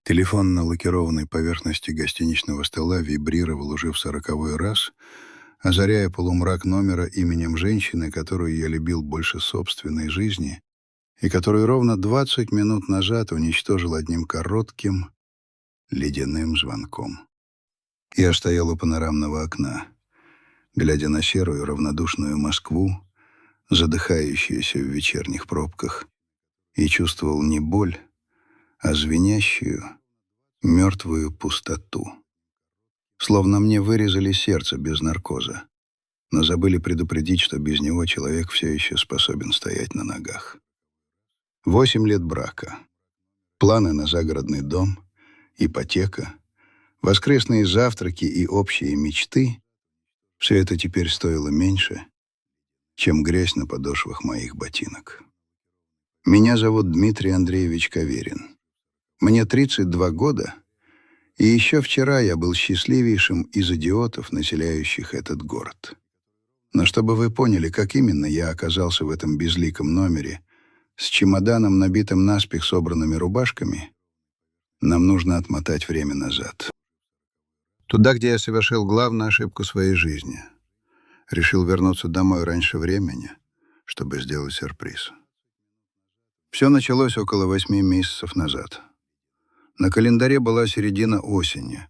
Телефон на лакированной поверхности гостиничного стола вибрировал уже в 40-й раз, озаряя полумрак номера именем женщины, которую я любил больше собственной жизни и которую ровно 20 минут назад уничтожил одним коротким ледяным звонком. Я стоял у панорамного окна, глядя на серую равнодушную Москву, задыхающуюся в вечерних пробках, и чувствовал не боль, а звенящую, мертвую пустоту. Словно мне вырезали сердце без наркоза, но забыли предупредить, что без него человек все еще способен стоять на ногах. 8 лет брака, планы на загородный дом, ипотека, воскресные завтраки и общие мечты — все это теперь стоило меньше, чем грязь на подошвах моих ботинок. Меня зовут Дмитрий Андреевич Каверин. Мне 32 года, и еще вчера я был счастливейшим из идиотов, населяющих этот город. Но чтобы вы поняли, как именно я оказался в этом безликом номере с чемоданом, набитым наспех собранными рубашками, нам нужно отмотать время назад. Туда, где я совершил главную ошибку своей жизни. Решил вернуться домой раньше времени, чтобы сделать сюрприз. Все началось около 8 месяцев назад. На календаре была середина осени,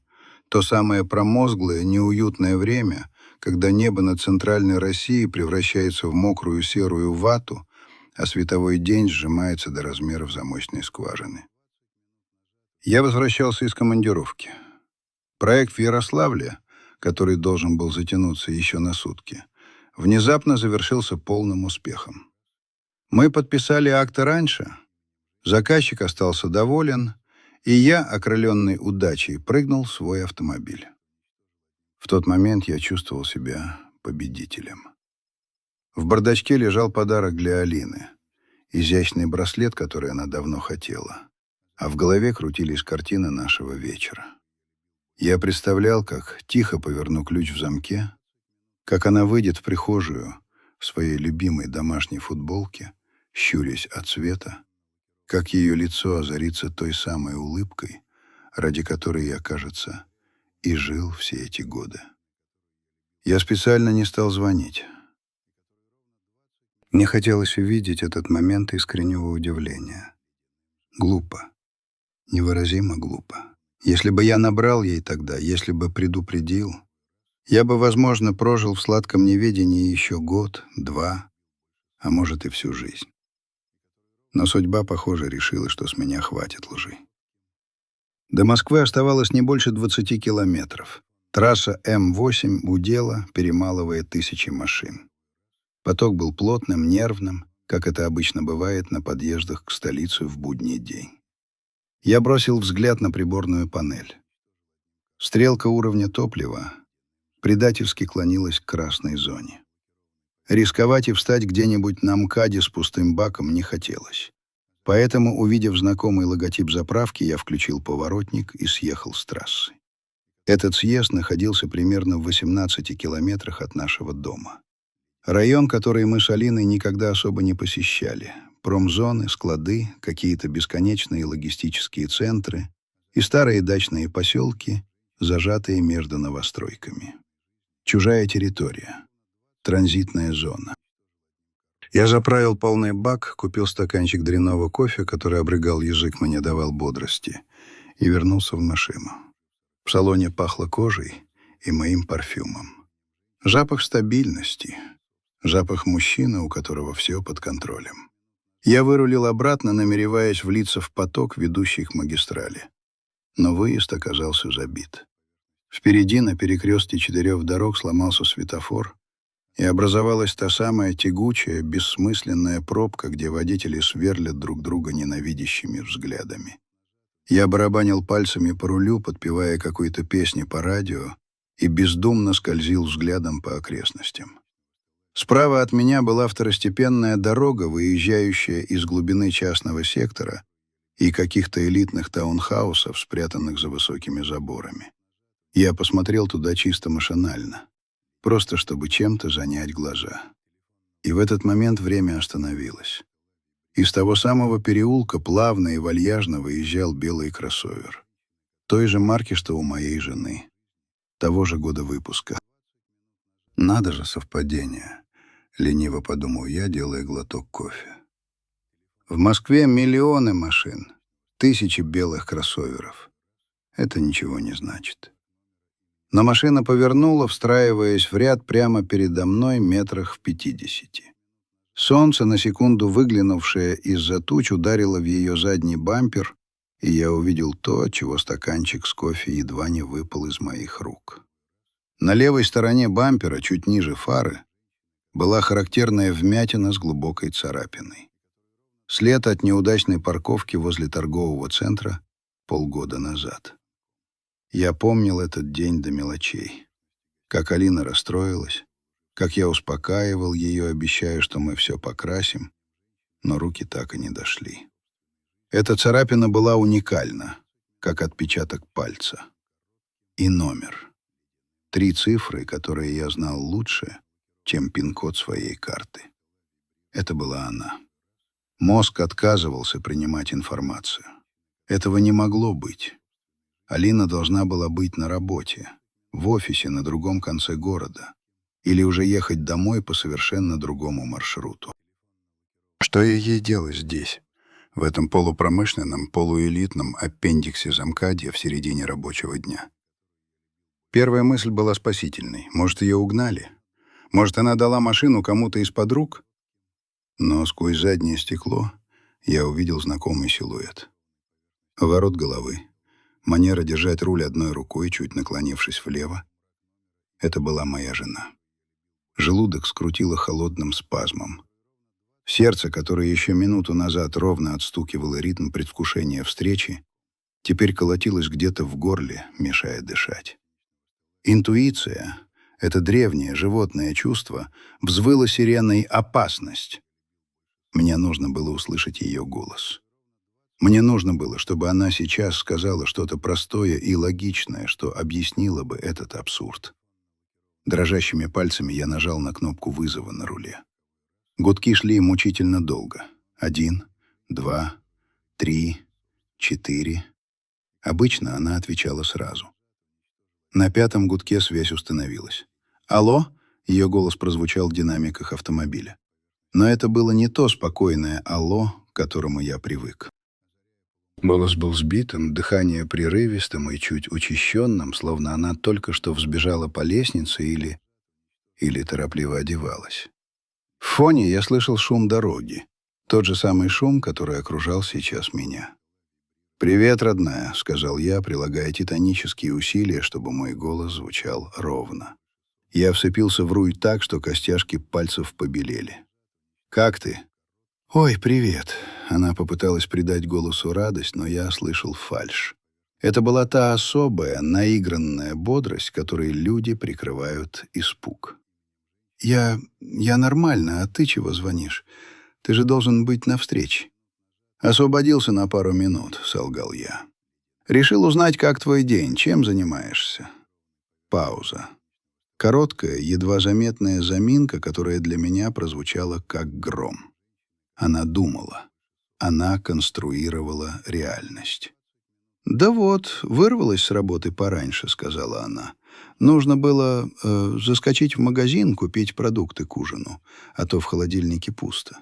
то самое промозглое, неуютное время, когда небо над центральной Россией превращается в мокрую серую вату, а световой день сжимается до размеров замочной скважины. Я возвращался из командировки. Проект в Ярославле, который должен был затянуться еще на сутки, внезапно завершился полным успехом. Мы подписали акты раньше, заказчик остался доволен, и я, окрыленный удачей, прыгнул в свой автомобиль. В тот момент я чувствовал себя победителем. В бардачке лежал подарок для Алины, изящный браслет, который она давно хотела, а в голове крутились картины нашего вечера. Я представлял, как тихо поверну ключ в замке, как она выйдет в прихожую в своей любимой домашней футболке, щурясь от света, как ее лицо озарится той самой улыбкой, ради которой я, кажется, и жил все эти годы. Я специально не стал звонить. Мне хотелось увидеть этот момент искреннего удивления. Глупо, невыразимо глупо. Если бы я набрал ей тогда, если бы предупредил, я бы, возможно, прожил в сладком неведении еще год, два, а может и всю жизнь. Но судьба, похоже, решила, что с меня хватит лжи. До Москвы оставалось не больше 20 километров. Трасса М8 гудела, перемалывая тысячи машин. Поток был плотным, нервным, как это обычно бывает на подъездах к столице в будний день. Я бросил взгляд на приборную панель. Стрелка уровня топлива предательски клонилась к красной зоне. Рисковать и встать где-нибудь на МКАДе с пустым баком не хотелось. Поэтому, увидев знакомый логотип заправки, я включил поворотник и съехал с трассы. Этот съезд находился примерно в 18 километрах от нашего дома. Район, который мы с Алиной никогда особо не посещали. Промзоны, склады, какие-то бесконечные логистические центры и старые дачные поселки, зажатые между новостройками. Чужая территория. Транзитная зона. Я заправил полный бак, купил стаканчик дрянного кофе, который обрыгал язык, мне давал бодрости, и вернулся в машину. В салоне пахло кожей и моим парфюмом. Запах стабильности. Запах мужчины, у которого все под контролем. Я вырулил обратно, намереваясь влиться в поток, ведущий к магистрали. Но выезд оказался забит. Впереди, на перекрестке 4 дорог, сломался светофор, и образовалась та самая тягучая, бессмысленная пробка, где водители сверлят друг друга ненавидящими взглядами. Я барабанил пальцами по рулю, подпевая какой-то песни по радио, и бездумно скользил взглядом по окрестностям. Справа от меня была второстепенная дорога, выезжающая из глубины частного сектора и каких-то элитных таунхаусов, спрятанных за высокими заборами. Я посмотрел туда чисто машинально, просто чтобы чем-то занять глаза. И в этот момент время остановилось. Из того самого переулка плавно и вальяжно выезжал белый кроссовер. Той же марки, что у моей жены. Того же года выпуска. Надо же совпадение. Лениво подумал я, делая глоток кофе. В Москве миллионы машин, тысячи белых кроссоверов. Это ничего не значит. Но машина повернула, встраиваясь в ряд прямо передо мной метрах в 50. Солнце, на секунду выглянувшее из-за туч, ударило в ее задний бампер, и я увидел то, от чего стаканчик с кофе едва не выпал из моих рук. На левой стороне бампера, чуть ниже фары, была характерная вмятина с глубокой царапиной. След от неудачной парковки возле торгового центра полгода назад. Я помнил этот день до мелочей. Как Алина расстроилась, как я успокаивал ее, обещая, что мы все покрасим, но руки так и не дошли. Эта царапина была уникальна, как отпечаток пальца. И номер. 3 цифры, которые я знал лучше, чем пин-код своей карты. Это была она. Мозг отказывался принимать информацию. Этого не могло быть. Алина должна была быть на работе, в офисе на другом конце города, или уже ехать домой по совершенно другому маршруту. Что ей делать здесь, в этом полупромышленном, полуэлитном аппендиксе Замкадья в середине рабочего дня? Первая мысль была спасительной. Может, ее угнали? Может, она дала машину кому-то из подруг? Но сквозь заднее стекло я увидел знакомый силуэт. Ворот головы, манера держать руль одной рукой, чуть наклонившись влево. Это была моя жена. Желудок скрутило холодным спазмом. Сердце, которое еще минуту назад ровно отстукивало ритм предвкушения встречи, теперь колотилось где-то в горле, мешая дышать. Интуиция, это древнее животное чувство, взвыла сиреной «опасность». Мне нужно было услышать ее голос. Мне нужно было, чтобы она сейчас сказала что-то простое и логичное, что объяснило бы этот абсурд. Дрожащими пальцами я нажал на кнопку вызова на руле. Гудки шли мучительно долго. 1, 2, 3, 4. Обычно она отвечала сразу. На 5-м гудке связь установилась. «Алло?» — ее голос прозвучал в динамиках автомобиля. Но это было не то спокойное «алло», к которому я привык. Голос был сбитым, дыхание прерывистым и чуть учащенным, словно она только что взбежала по лестнице или торопливо одевалась. В фоне я слышал шум дороги, тот же самый шум, который окружал сейчас меня. «Привет, родная», — сказал я, прилагая титанические усилия, чтобы мой голос звучал ровно. Я вцепился в руль так, что костяшки пальцев побелели. «Как ты?» «Ой, привет». Она попыталась придать голосу радость, но я слышал фальшь. Это была та особая, наигранная бодрость, которой люди прикрывают испуг. «Я нормально, а ты чего звонишь? Ты же должен быть на встрече». «Освободился на пару минут», — солгал я. «Решил узнать, как твой день, чем занимаешься?» Пауза. Короткая, едва заметная заминка, которая для меня прозвучала как гром. Она думала. Она конструировала реальность. «Да вот, вырвалась с работы пораньше», — сказала она. «Нужно было заскочить в магазин, купить продукты к ужину, а то в холодильнике пусто».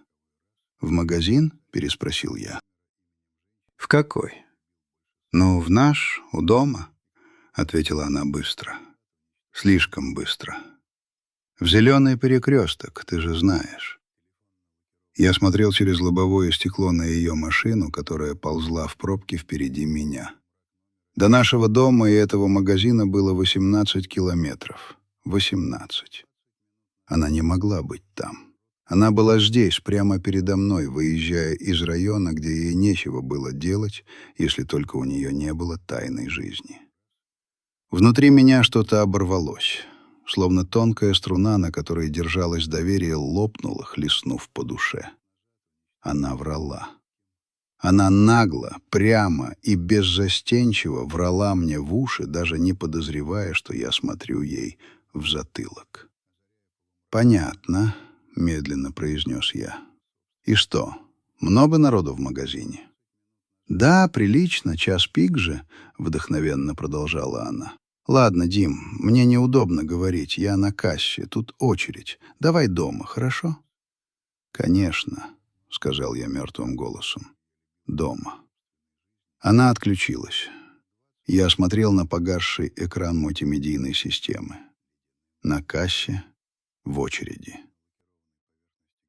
«В магазин?» — переспросил я. «В какой?» «Ну, в наш, у дома», — ответила она быстро. Слишком быстро. «В зеленый перекресток, ты же знаешь». Я смотрел через лобовое стекло на ее машину, которая ползла в пробке впереди меня. До нашего дома и этого магазина было 18 километров. 18. Она не могла быть там. Она была здесь, прямо передо мной, выезжая из района, где ей нечего было делать, если только у нее не было тайной жизни. Внутри меня что-то оборвалось, словно тонкая струна, на которой держалось доверие, лопнула, хлестнув по душе. Она врала. Она нагло, прямо и беззастенчиво врала мне в уши, даже не подозревая, что я смотрю ей в затылок. «Понятно», — медленно произнес я. «И что, много народу в магазине?» «Да, прилично, час пик же», — вдохновенно продолжала она. «Ладно, Дим, мне неудобно говорить, я на кассе, тут очередь. Давай дома, хорошо?» «Конечно», — сказал я мертвым голосом. «Дома». Она отключилась. Я смотрел на погасший экран мультимедийной системы. На кассе, в очереди.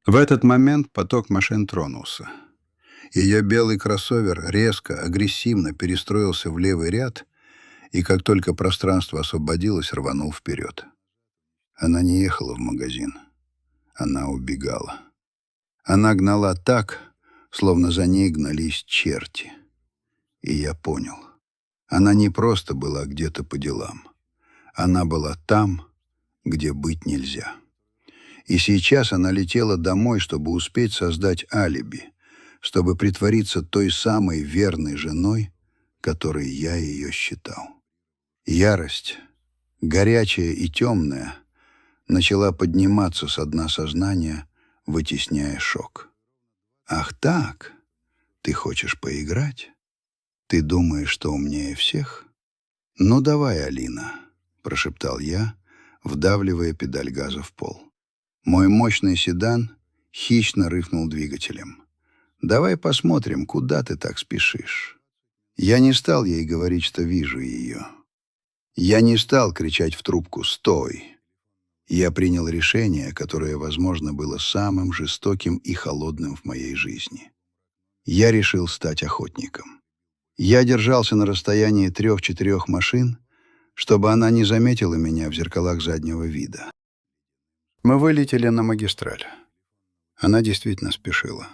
В этот момент поток машин тронулся. Ее белый кроссовер резко, агрессивно перестроился в левый ряд и, как только пространство освободилось, рванул вперед. Она не ехала в магазин. Она убегала. Она гнала так, словно за ней гнались черти. И я понял. Она не просто была где-то по делам. Она была там, где быть нельзя. И сейчас она летела домой, чтобы успеть создать алиби, чтобы притвориться той самой верной женой, которой я ее считал. Ярость, горячая и темная, начала подниматься со дна сознания, вытесняя шок. «Ах так? Ты хочешь поиграть? Ты думаешь, что умнее всех? Ну давай, Алина», — прошептал я, вдавливая педаль газа в пол. Мой мощный седан хищно рыкнул двигателем. «Давай посмотрим, куда ты так спешишь». Я не стал ей говорить, что вижу ее. Я не стал кричать в трубку «Стой!». Я принял решение, которое, возможно, было самым жестоким и холодным в моей жизни. Я решил стать охотником. Я держался на расстоянии 3-4 машин, чтобы она не заметила меня в зеркалах заднего вида. Мы вылетели на магистраль. Она действительно спешила.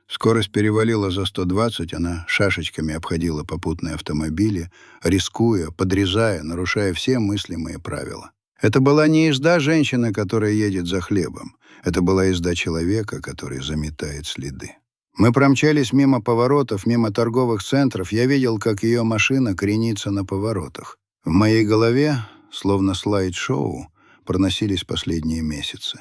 Скорость перевалила за 120, она шашечками обходила попутные автомобили, рискуя, подрезая, нарушая все мыслимые правила. Это была не езда женщины, которая едет за хлебом. Это была езда человека, который заметает следы. Мы промчались мимо поворотов, мимо торговых центров. Я видел, как ее машина кренится на поворотах. В моей голове, словно слайд-шоу, проносились последние месяцы.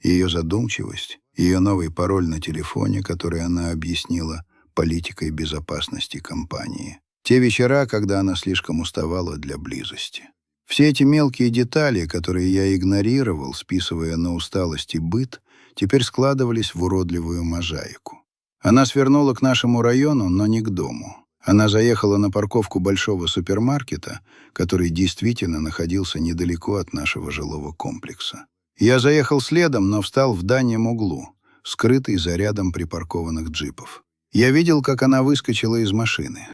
Ее задумчивость, ее новый пароль на телефоне, который она объяснила политикой безопасности компании. Те вечера, когда она слишком уставала для близости. Все эти мелкие детали, которые я игнорировал, списывая на усталость и быт, теперь складывались в уродливую мозаику. Она свернула к нашему району, но не к дому. Она заехала на парковку большого супермаркета, который действительно находился недалеко от нашего жилого комплекса. Я заехал следом, но встал в дальнем углу, скрытый за рядом припаркованных джипов. Я видел, как она выскочила из машины.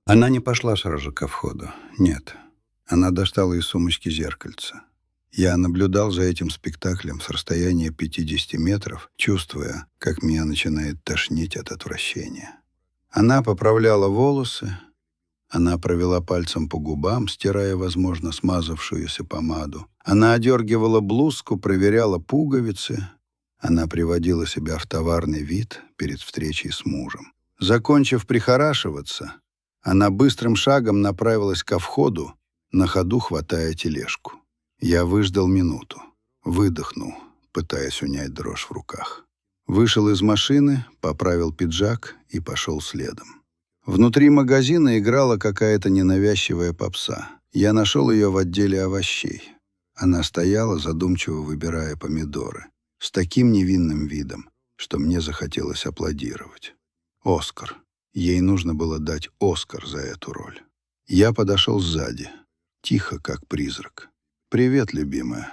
Она не пошла сразу ко входу. Нет. Она достала из сумочки зеркальце. Я наблюдал за этим спектаклем с расстояния 50 метров, чувствуя, как меня начинает тошнить от отвращения. Она поправляла волосы, она провела пальцем по губам, стирая, возможно, смазавшуюся помаду. Она одергивала блузку, проверяла пуговицы. Она приводила себя в товарный вид перед встречей с мужем. Закончив прихорашиваться, она быстрым шагом направилась ко входу, на ходу хватая тележку. Я выждал минуту, выдохнул, пытаясь унять дрожь в руках. Вышел из машины, поправил пиджак и пошел следом. Внутри магазина играла какая-то ненавязчивая попса. Я нашел ее в отделе овощей. Она стояла, задумчиво выбирая помидоры, с таким невинным видом, что мне захотелось аплодировать. Оскар. Ей нужно было дать Оскар за эту роль. Я подошел сзади, тихо, как призрак. «Привет, любимая».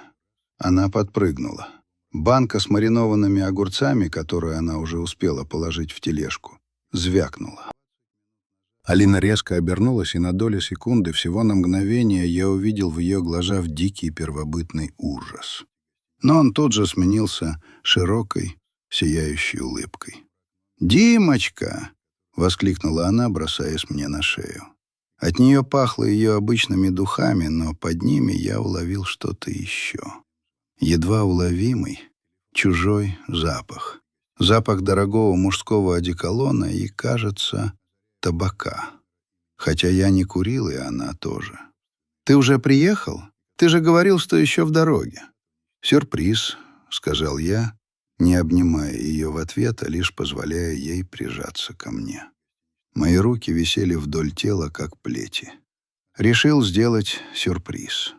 Она подпрыгнула. Банка с маринованными огурцами, которую она уже успела положить в тележку, звякнула. Алина резко обернулась, и на долю секунды, всего на мгновение, я увидел в ее глазах дикий первобытный ужас. Но он тут же сменился широкой, сияющей улыбкой. «Димочка!» — воскликнула она, бросаясь мне на шею. От нее пахло ее обычными духами, но под ними я уловил что-то еще. Едва уловимый, чужой запах. Запах дорогого мужского одеколона и, кажется, табака. Хотя я не курил, и она тоже. «Ты уже приехал? Ты же говорил, что еще в дороге». «Сюрприз», — сказал я, не обнимая ее в ответ, а лишь позволяя ей прижаться ко мне. Мои руки висели вдоль тела, как плети. Решил сделать сюрприз.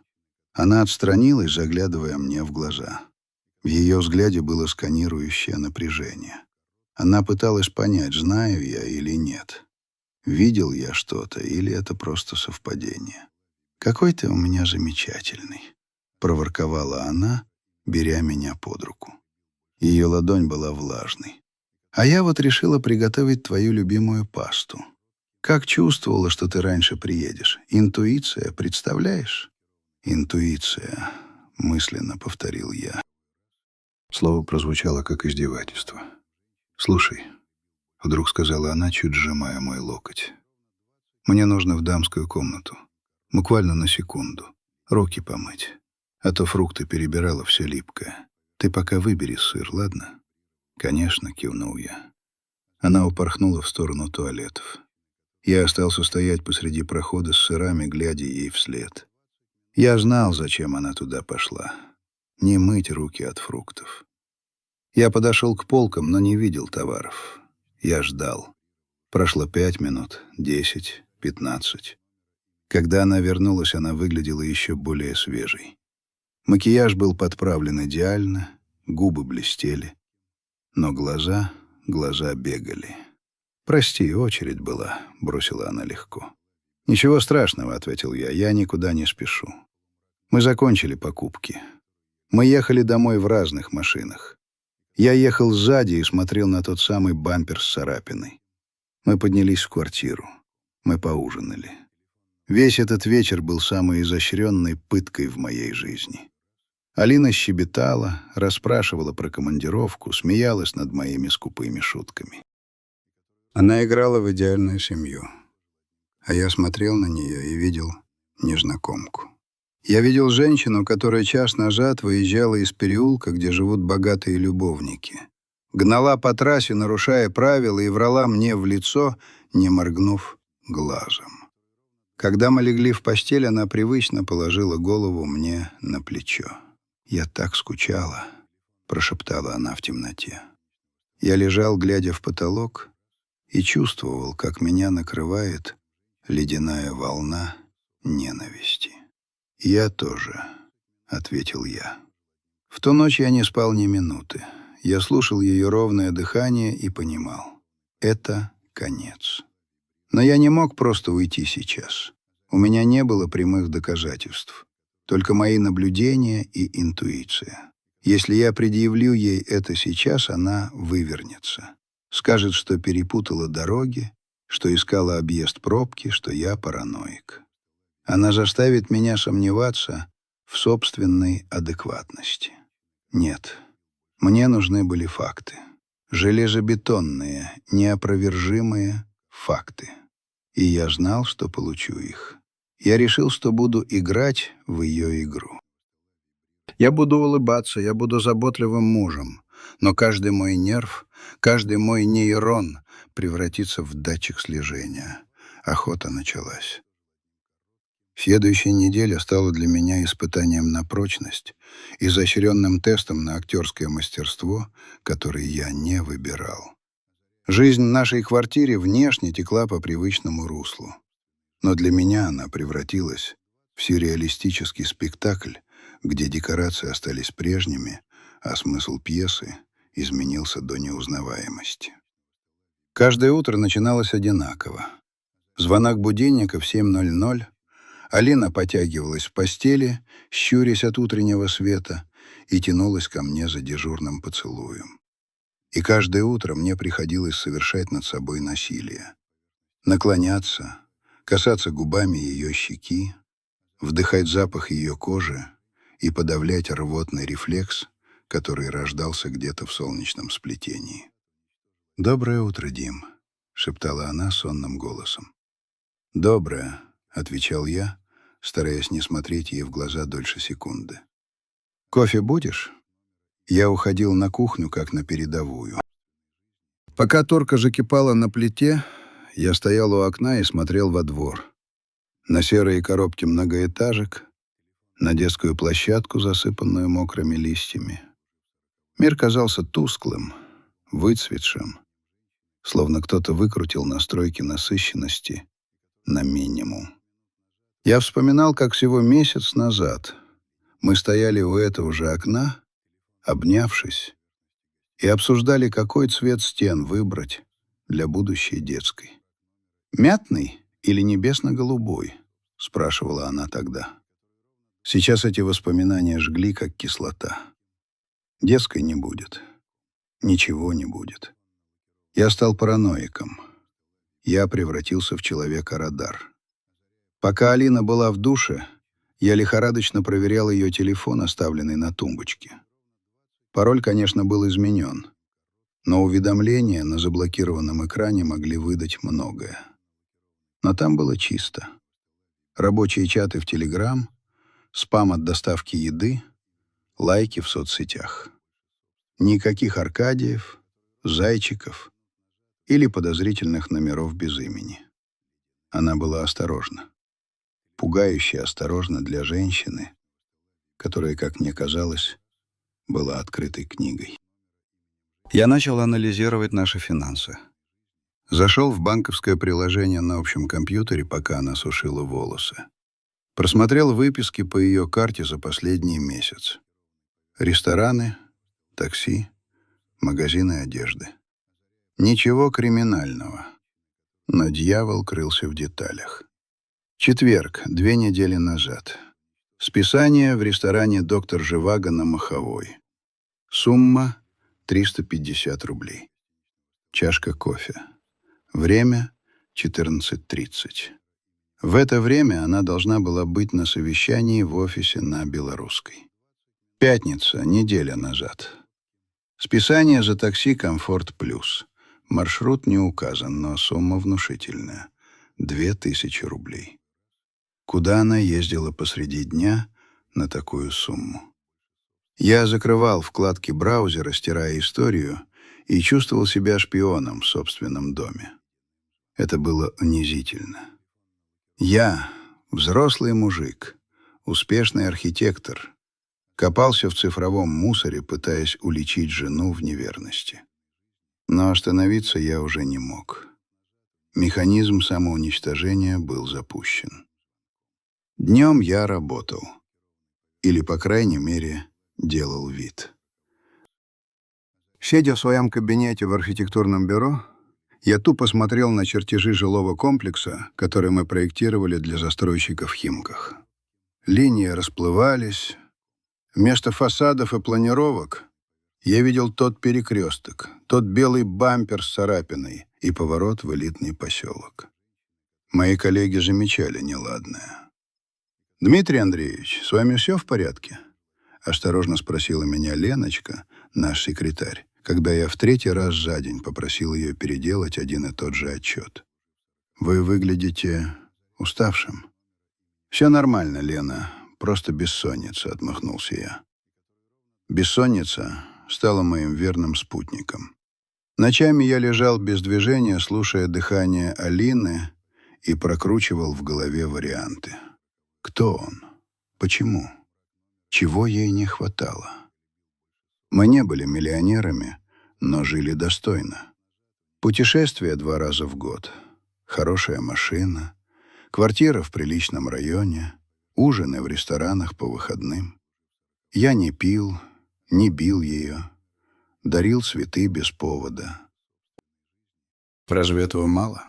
Она отстранилась, заглядывая мне в глаза. В ее взгляде было сканирующее напряжение. Она пыталась понять, знаю я или нет. Видел я что-то, или это просто совпадение. «Какой ты у меня замечательный», — проворковала она, беря меня под руку. Ее ладонь была влажной. «А я вот решила приготовить твою любимую пасту. Как чувствовала, что ты раньше приедешь. Интуиция, представляешь?» «Интуиция», — мысленно повторил я. Слово прозвучало как издевательство. «Слушай», — вдруг сказала она, чуть сжимая мой локоть. «Мне нужно в дамскую комнату. Буквально на секунду. Руки помыть. А то фрукты перебирала все липкое. Ты пока выбери сыр, ладно?» «Конечно», — кивнул я. Она упорхнула в сторону туалетов. Я остался стоять посреди прохода с сырами, глядя ей вслед. Я знал, зачем она туда пошла. Не мыть руки от фруктов. Я подошел к полкам, но не видел товаров. Я ждал. Прошло 5 минут, 10, 15. Когда она вернулась, она выглядела еще более свежей. Макияж был подправлен идеально, губы блестели. Но глаза бегали. «Прости, очередь была», — бросила она легко. «Ничего страшного», — ответил я, — «я никуда не спешу». Мы закончили покупки. Мы ехали домой в разных машинах. Я ехал сзади и смотрел на тот самый бампер с царапиной. Мы поднялись в квартиру. Мы поужинали. Весь этот вечер был самой изощренной пыткой в моей жизни. Алина щебетала, расспрашивала про командировку, смеялась над моими скупыми шутками. Она играла в идеальную семью. А я смотрел на нее и видел незнакомку. Я видел женщину, которая час назад выезжала из переулка, где живут богатые любовники. Гнала по трассе, нарушая правила, и врала мне в лицо, не моргнув глазом. Когда мы легли в постель, она привычно положила голову мне на плечо. «Я так скучала», — прошептала она в темноте. Я лежал, глядя в потолок, и чувствовал, как меня накрывает ледяная волна ненависти. «Я тоже», — ответил я. В ту ночь я не спал ни минуты. Я слушал ее ровное дыхание и понимал — это конец. Но я не мог просто уйти сейчас. У меня не было прямых доказательств, только мои наблюдения и интуиция. Если я предъявлю ей это сейчас, она вывернется. Скажет, что перепутала дороги, что искала объезд пробки, что я параноик. Она заставит меня сомневаться в собственной адекватности. Нет, мне нужны были факты. Железобетонные, неопровержимые факты. И я знал, что получу их. Я решил, что буду играть в ее игру. Я буду улыбаться, я буду заботливым мужем, но каждый мой нерв, каждый мой нейрон превратится в датчик слежения. Охота началась. Следующая неделя стала для меня испытанием на прочность, изощренным тестом на актерское мастерство, который я не выбирал. Жизнь в нашей квартире внешне текла по привычному руслу. Но для меня она превратилась в сюрреалистический спектакль, где декорации остались прежними, а смысл пьесы изменился до неузнаваемости. Каждое утро начиналось одинаково. Звонок будильника в 7:00. Алина потягивалась в постели, щурясь от утреннего света, и тянулась ко мне за дежурным поцелуем. И каждое утро мне приходилось совершать над собой насилие. Наклоняться, касаться губами ее щеки, вдыхать запах ее кожи и подавлять рвотный рефлекс, который рождался где-то в солнечном сплетении. «Доброе утро, Дим», — шептала она сонным голосом. «Доброе», — отвечал я, стараясь не смотреть ей в глаза дольше секунды. «Кофе будешь?» Я уходил на кухню, как на передовую. Пока торка закипала на плите, я стоял у окна и смотрел во двор. На серые коробки многоэтажек, на детскую площадку, засыпанную мокрыми листьями. Мир казался тусклым, выцветшим. словно кто-то выкрутил настройки насыщенности на минимум. Я вспоминал, как всего месяц назад мы стояли у этого же окна, обнявшись, и обсуждали, какой цвет стен выбрать для будущей детской. «Мятный или небесно-голубой?» — спрашивала она тогда. Сейчас эти воспоминания жгли, как кислота. Детской не будет. Ничего не будет. Я стал параноиком. Я превратился в человека-радар. Пока Алина была в душе, я лихорадочно проверял ее телефон, оставленный на тумбочке. Пароль, конечно, был изменен, но уведомления на заблокированном экране могли выдать многое. Но там было чисто. Рабочие чаты в Telegram, спам от доставки еды, лайки в соцсетях. Никаких Аркадиев, Зайчиков или подозрительных номеров без имени. Она была осторожна. Пугающе осторожна для женщины, которая, как мне казалось, была открытой книгой. Я начал анализировать наши финансы. Зашел в банковское приложение на общем компьютере, пока она сушила волосы. Просмотрел выписки по ее карте за последний месяц. Рестораны, такси, магазины одежды. Ничего криминального. Но дьявол крылся в деталях. Четверг, 2 недели назад. Списание в ресторане «Доктор Живаго» на Маховой. Сумма — 350 рублей. Чашка кофе. Время — 14:30. В это время она должна была быть на совещании в офисе на Белорусской. Пятница, неделя назад. Списание за такси «Комфорт Плюс». Маршрут не указан, но сумма внушительная — 2000 рублей. Куда она ездила посреди дня на такую сумму? Я закрывал вкладки браузера, стирая историю, и чувствовал себя шпионом в собственном доме. Это было унизительно. Я, взрослый мужик, успешный архитектор, копался в цифровом мусоре, пытаясь уличить жену в неверности. Но остановиться я уже не мог. Механизм самоуничтожения был запущен. Днем я работал. Или, по крайней мере, делал вид. Сидя в своем кабинете в архитектурном бюро, я тупо смотрел на чертежи жилого комплекса, который мы проектировали для застройщиков в Химках. Линии расплывались. Вместо фасадов и планировок я видел тот перекресток, тот белый бампер с царапиной и поворот в элитный поселок. Мои коллеги замечали неладное. «Дмитрий Андреевич, с вами все в порядке?» — осторожно спросила меня Леночка, наш секретарь, когда я в 3-й раз за день попросил ее переделать один и тот же отчет. «Вы выглядите уставшим». «Все нормально, Лена, просто бессонница», — отмахнулся я. Бессонница стала моим верным спутником. Ночами я лежал без движения, слушая дыхание Алины, и прокручивал в голове варианты. Кто он? Почему? Чего ей не хватало? Мы не были миллионерами, но жили достойно. Путешествия 2 раза в год, хорошая машина, квартира в приличном районе, ужины в ресторанах по выходным. Я не пил, не бил ее, дарил цветы без повода. Разве этого мало?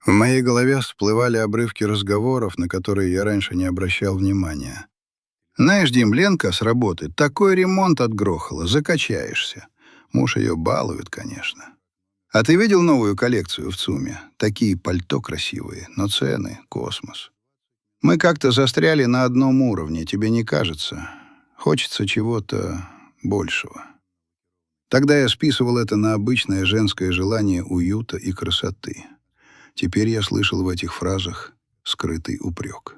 В моей голове всплывали обрывки разговоров, на которые я раньше не обращал внимания. «Знаешь, Дим, Ленка с работы такой ремонт отгрохала, закачаешься». Муж ее балует, конечно. «А ты видел новую коллекцию в ЦУМе? Такие пальто красивые, но цены — космос. Мы как-то застряли на одном уровне, тебе не кажется? Хочется чего-то большего». Тогда я списывал это на обычное женское желание уюта и красоты. Теперь я слышал в этих фразах скрытый упрек.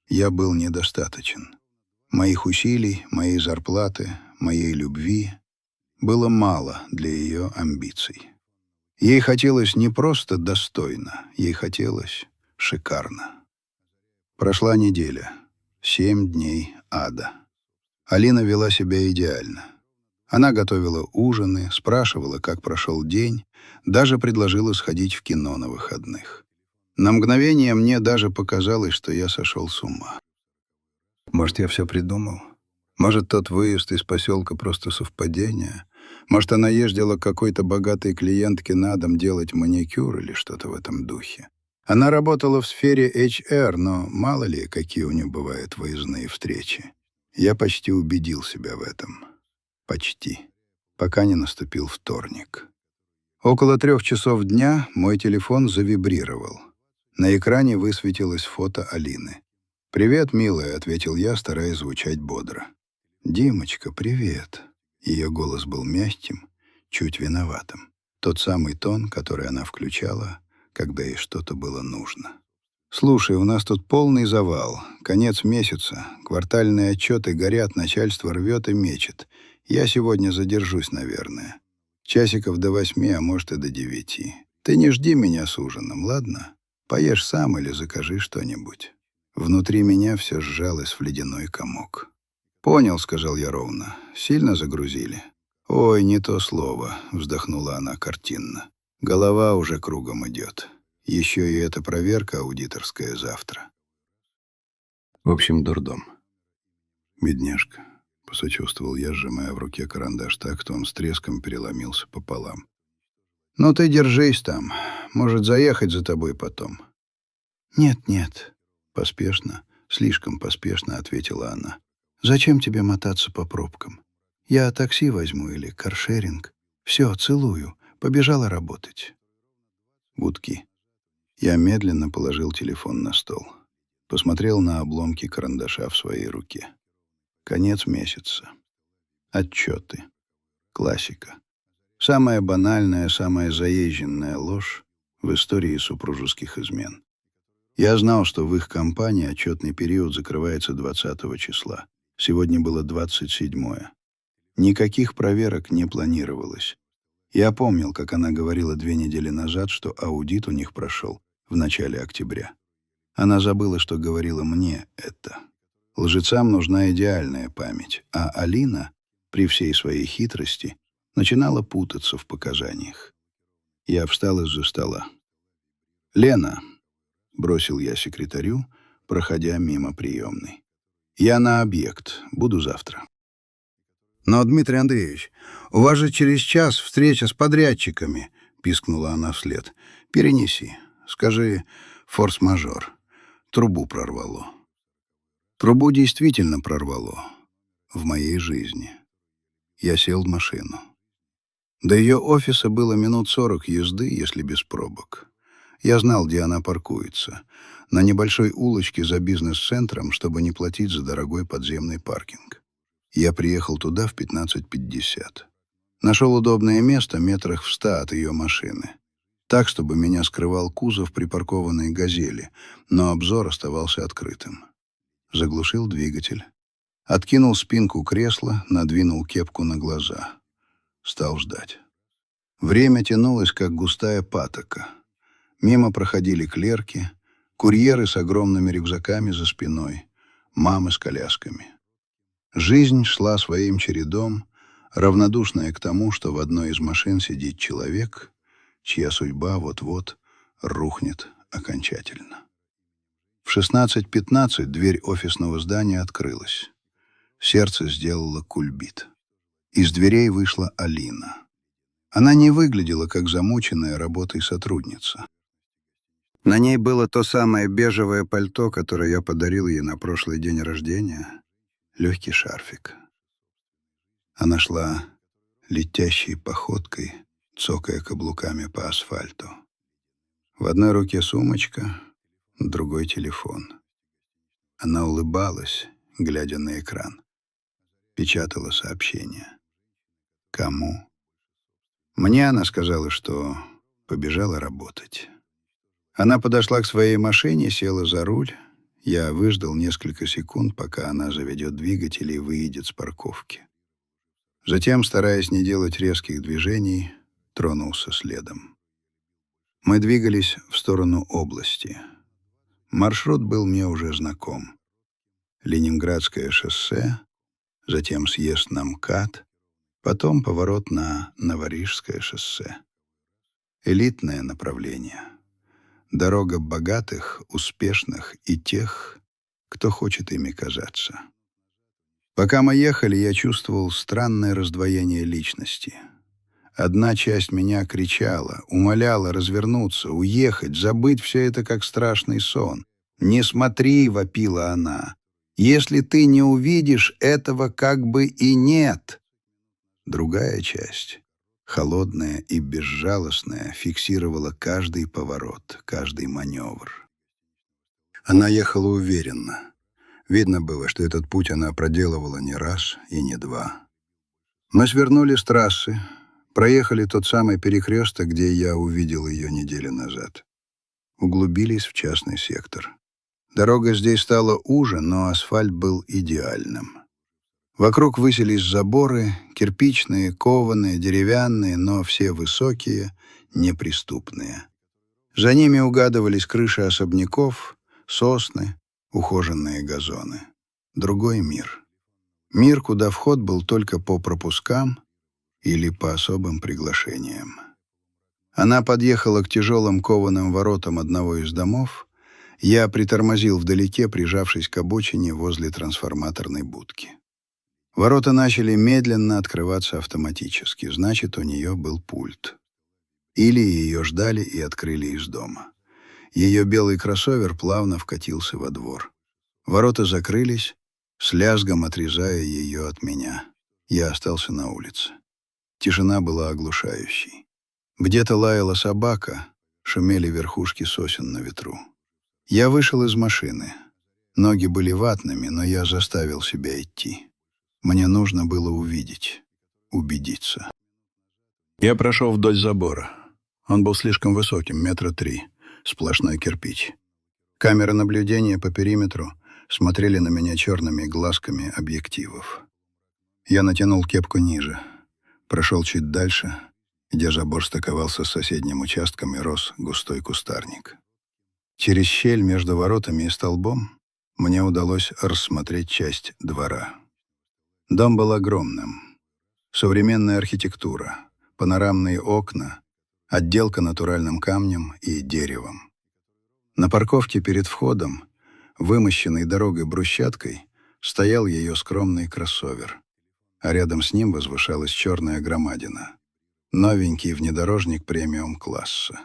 Я был недостаточен. Моих усилий, моей зарплаты, моей любви было мало для ее амбиций. Ей хотелось не просто достойно, ей хотелось шикарно. Прошла неделя, 7 дней ада. Алина вела себя идеально. Она готовила ужины, спрашивала, как прошел день, даже предложила сходить в кино на выходных. На мгновение мне даже показалось, что я сошел с ума. Может, я все придумал? Может, тот выезд из поселка просто совпадение? Может, она ездила к какой-то богатой клиентке на дом делать маникюр или что-то в этом духе? Она работала в сфере HR, но мало ли, какие у нее бывают выездные встречи. Я почти убедил себя в этом. Почти. Пока не наступил вторник. Около 3 часов дня мой телефон завибрировал. На экране высветилось фото Алины. «Привет, милая», — ответил я, стараясь звучать бодро. «Димочка, привет». Ее голос был мягким, чуть виноватым. Тот самый тон, который она включала, когда ей что-то было нужно. «Слушай, у нас тут полный завал. Конец месяца. Квартальные отчеты горят, начальство рвет и мечет. Я сегодня задержусь, наверное. Часиков до 8, а может и до 9. Ты не жди меня с ужином, ладно? Поешь сам или закажи что-нибудь». Внутри меня все сжалось в ледяной комок. «Понял», — сказал я ровно. «Сильно загрузили?» «Ой, не то слово», — вздохнула она картинно. «Голова уже кругом идет. Еще и эта проверка аудиторская завтра». В общем, дурдом. «Бедняжка», — посочувствовал я, сжимая в руке карандаш так, что он с треском переломился пополам. «Ну ты держись там. Может, заехать за тобой потом?» «Нет», — поспешно, слишком поспешно ответила она. «Зачем тебе мотаться по пробкам? Я такси возьму или каршеринг. Все, целую. Побежала работать». Гудки. Я медленно положил телефон на стол. Посмотрел на обломки карандаша в своей руке. Конец месяца. Отчеты. Классика. Самая банальная, самая заезженная ложь в истории супружеских измен. Я знал, что в их компании отчетный период закрывается 20 числа. Сегодня было 27-е. Никаких проверок не планировалось. Я помнил, как она говорила 2 недели назад, что аудит у них прошел в начале октября. Она забыла, что говорила мне это. Лжецам нужна идеальная память, а Алина, при всей своей хитрости, начинала путаться в показаниях. Я встал из-за стола. «Лена», — бросил я секретарю, проходя мимо приемной. «Я на объект. Буду завтра». «Но, Дмитрий Андреевич, у вас же через час встреча с подрядчиками», — пискнула она вслед. «Перенеси. Скажи, форс-мажор. Трубу прорвало». Трубу действительно прорвало. В моей жизни. Я сел в машину. До ее офиса было минут 40 езды, если без пробок. Я знал, где она паркуется. На небольшой улочке за бизнес-центром, чтобы не платить за дорогой подземный паркинг. Я приехал туда в 15:50. Нашел удобное место метрах в 100 от ее машины. Так, чтобы меня скрывал кузов припаркованной «Газели», но обзор оставался открытым. Заглушил двигатель. Откинул спинку кресла, надвинул кепку на глаза. Стал ждать. Время тянулось, как густая патока. Мимо проходили клерки, курьеры с огромными рюкзаками за спиной, мамы с колясками. Жизнь шла своим чередом, равнодушная к тому, что в одной из машин сидит человек, чья судьба вот-вот рухнет окончательно. В 16:15 дверь офисного здания открылась. Сердце сделало кульбит. Из дверей вышла Алина. Она не выглядела, как замученная работой сотрудница. На ней было то самое бежевое пальто, которое я подарил ей на прошлый день рождения, легкий шарфик. Она шла летящей походкой, цокая каблуками по асфальту. В одной руке сумочка, в другой — телефон. Она улыбалась, глядя на экран. Печатала сообщение. Кому? Мне она сказала, что побежала работать. Она подошла к своей машине, села за руль. Я выждал несколько секунд, пока она заведет двигатель и выедет с парковки. Затем, стараясь не делать резких движений, тронулся следом. Мы двигались в сторону области. Маршрут был мне уже знаком. Ленинградское шоссе, затем съезд на МКАД, Потом поворот на Новорижское шоссе. Элитное направление. Дорога богатых, успешных и тех, кто хочет ими казаться. Пока мы ехали, я чувствовал странное раздвоение личности. Одна часть меня кричала, умоляла развернуться, уехать, забыть все это как страшный сон. «Не смотри!» — вопила она. «Если ты не увидишь, этого как бы и нет!» Другая часть, холодная и безжалостная, фиксировала каждый поворот, каждый маневр. Она ехала уверенно. Видно было, что этот путь она проделывала не раз и не два. Мы свернули с трассы, проехали тот самый перекресток, где я увидел ее неделю назад. Углубились в частный сектор. Дорога здесь стала уже, но асфальт был идеальным. Вокруг высились заборы, кирпичные, кованые, деревянные, но все высокие, неприступные. За ними угадывались крыши особняков, сосны, ухоженные газоны. Другой мир. Мир, куда вход был только по пропускам или по особым приглашениям. Она подъехала к тяжелым кованым воротам одного из домов. Я притормозил вдалеке, прижавшись к обочине возле трансформаторной будки. Ворота начали медленно открываться автоматически, значит, у нее был пульт. Или ее ждали и открыли из дома. Ее белый кроссовер плавно вкатился во двор. Ворота закрылись, с лязгом отрезая ее от меня. Я остался на улице. Тишина была оглушающей. Где-то лаяла собака, шумели верхушки сосен на ветру. Я вышел из машины. Ноги были ватными, но я заставил себя идти. Мне нужно было увидеть, убедиться. Я прошел вдоль забора. Он был слишком высоким, 3 метра, сплошной кирпич. Камеры наблюдения по периметру смотрели на меня черными глазками объективов. Я натянул кепку ниже, прошел чуть дальше, где забор стыковался с соседним участком и рос густой кустарник. Через щель между воротами и столбом мне удалось рассмотреть часть двора. Дом был огромным. Современная архитектура, панорамные окна, отделка натуральным камнем и деревом. На парковке перед входом, вымощенной дорогой брусчаткой, стоял ее скромный кроссовер, а рядом с ним возвышалась черная громадина. Новенький внедорожник премиум-класса.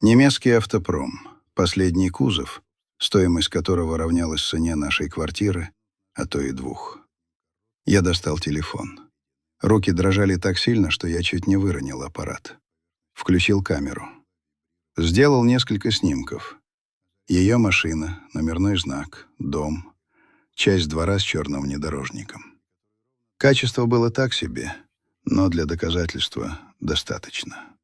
Немецкий автопром, последний кузов, стоимость которого равнялась цене нашей квартиры, а то и 2. Я достал телефон. Руки дрожали так сильно, что я чуть не выронил аппарат. Включил камеру. Сделал несколько снимков. Ее машина, номерной знак, дом, часть двора с черным внедорожником. Качество было так себе, но для доказательства достаточно.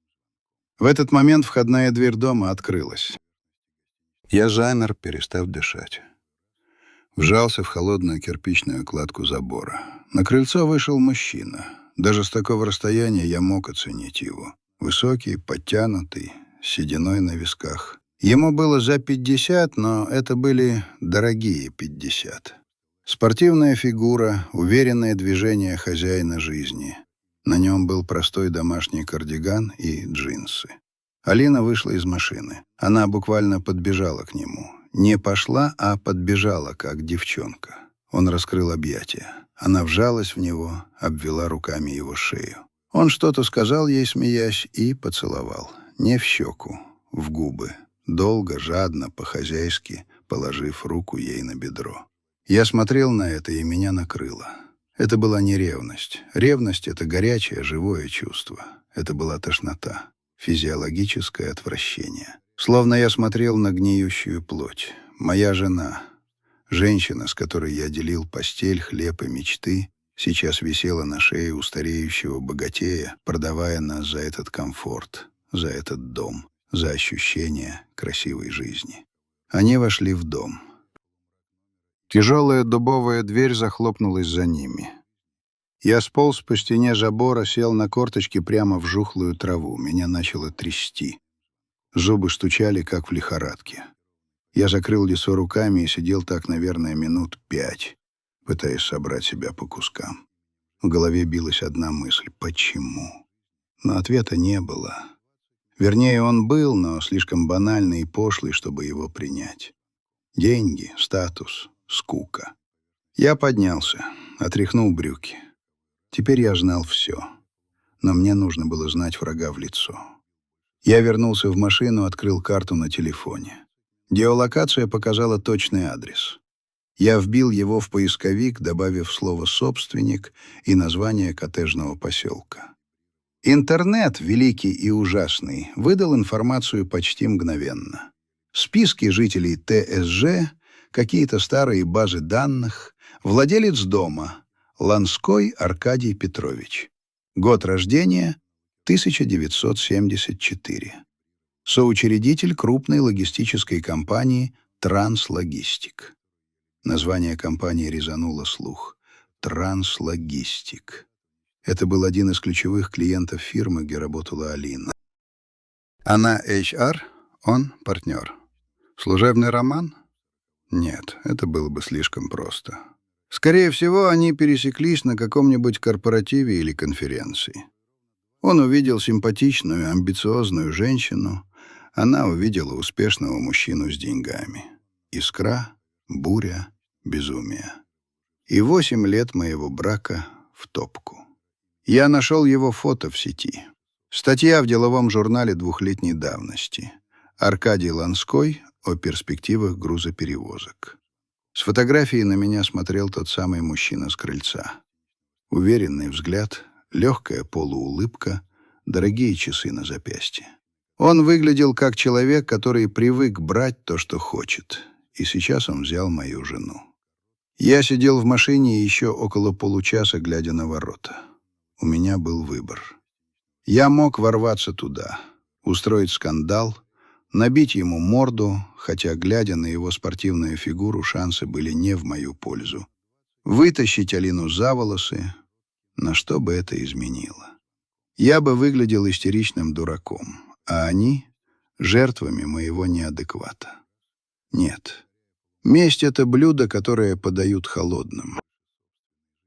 В этот момент входная дверь дома открылась. Я замер, перестав дышать. Вжался в холодную кирпичную кладку забора. На крыльцо вышел мужчина. Даже с такого расстояния я мог оценить его. Высокий, подтянутый, с сединой на висках. Ему было за 50, но это были дорогие 50. Спортивная фигура, уверенное движение хозяина жизни. На нем был простой домашний кардиган и джинсы. Алина вышла из машины. Она буквально подбежала к нему. Не пошла, а подбежала, как девчонка. Он раскрыл объятия. Она вжалась в него, обвела руками его шею. Он что-то сказал ей, смеясь, и поцеловал. Не в щеку, в губы. Долго, жадно, по-хозяйски, положив руку ей на бедро. Я смотрел на это, и меня накрыло. Это была не ревность. Ревность — это горячее, живое чувство. Это была тошнота, физиологическое отвращение. Словно я смотрел на гниющую плоть. Моя жена, женщина, с которой я делил постель, хлеб и мечты, сейчас висела на шее у стареющего богатея, продавая нас за этот комфорт, за этот дом, за ощущение красивой жизни. Они вошли в дом. Тяжелая дубовая дверь захлопнулась за ними. Я сполз по стене забора, сел на корточки прямо в жухлую траву. Меня начало трясти. Зубы стучали, как в лихорадке. Я закрыл лицо руками и сидел так, наверное, минут 5, пытаясь собрать себя по кускам. В голове билась одна мысль — почему? Но ответа не было. Вернее, он был, но слишком банальный и пошлый, чтобы его принять. Деньги, статус, скука. Я поднялся, отряхнул брюки. Теперь я знал все. Но мне нужно было знать врага в лицо. Я вернулся в машину, открыл карту на телефоне. Геолокация показала точный адрес. Я вбил его в поисковик, добавив слово «собственник» и название коттеджного поселка. Интернет, великий и ужасный, выдал информацию почти мгновенно. Списки жителей ТСЖ, какие-то старые базы данных, владелец дома — Ланской Аркадий Петрович. Год рождения — 1974. Соучредитель крупной логистической компании «Транслогистик». Название компании резануло слух. «Транслогистик». Это был один из ключевых клиентов фирмы, где работала Алина. Она HR, он партнер. Служебный роман? Нет, это было бы слишком просто. Скорее всего, они пересеклись на каком-нибудь корпоративе или конференции. Он увидел симпатичную, амбициозную женщину, она увидела успешного мужчину с деньгами. Искра, буря, безумие. И 8 лет моего брака в топку. Я нашел его фото в сети. Статья в деловом журнале 2-летней давности. Аркадий Ланской о перспективах грузоперевозок. С фотографии на меня смотрел тот самый мужчина с крыльца. Уверенный взгляд, легкая полуулыбка, дорогие часы на запястье. Он выглядел как человек, который привык брать то, что хочет. И сейчас он взял мою жену. Я сидел в машине еще около получаса, глядя на ворота. У меня был выбор. Я мог ворваться туда, устроить скандал, набить ему морду, хотя, глядя на его спортивную фигуру, шансы были не в мою пользу. Вытащить Алину за волосы, на что бы это изменило. Я бы выглядел истеричным дураком, а они — жертвами моего неадеквата. Нет. Месть — это блюдо, которое подают холодным.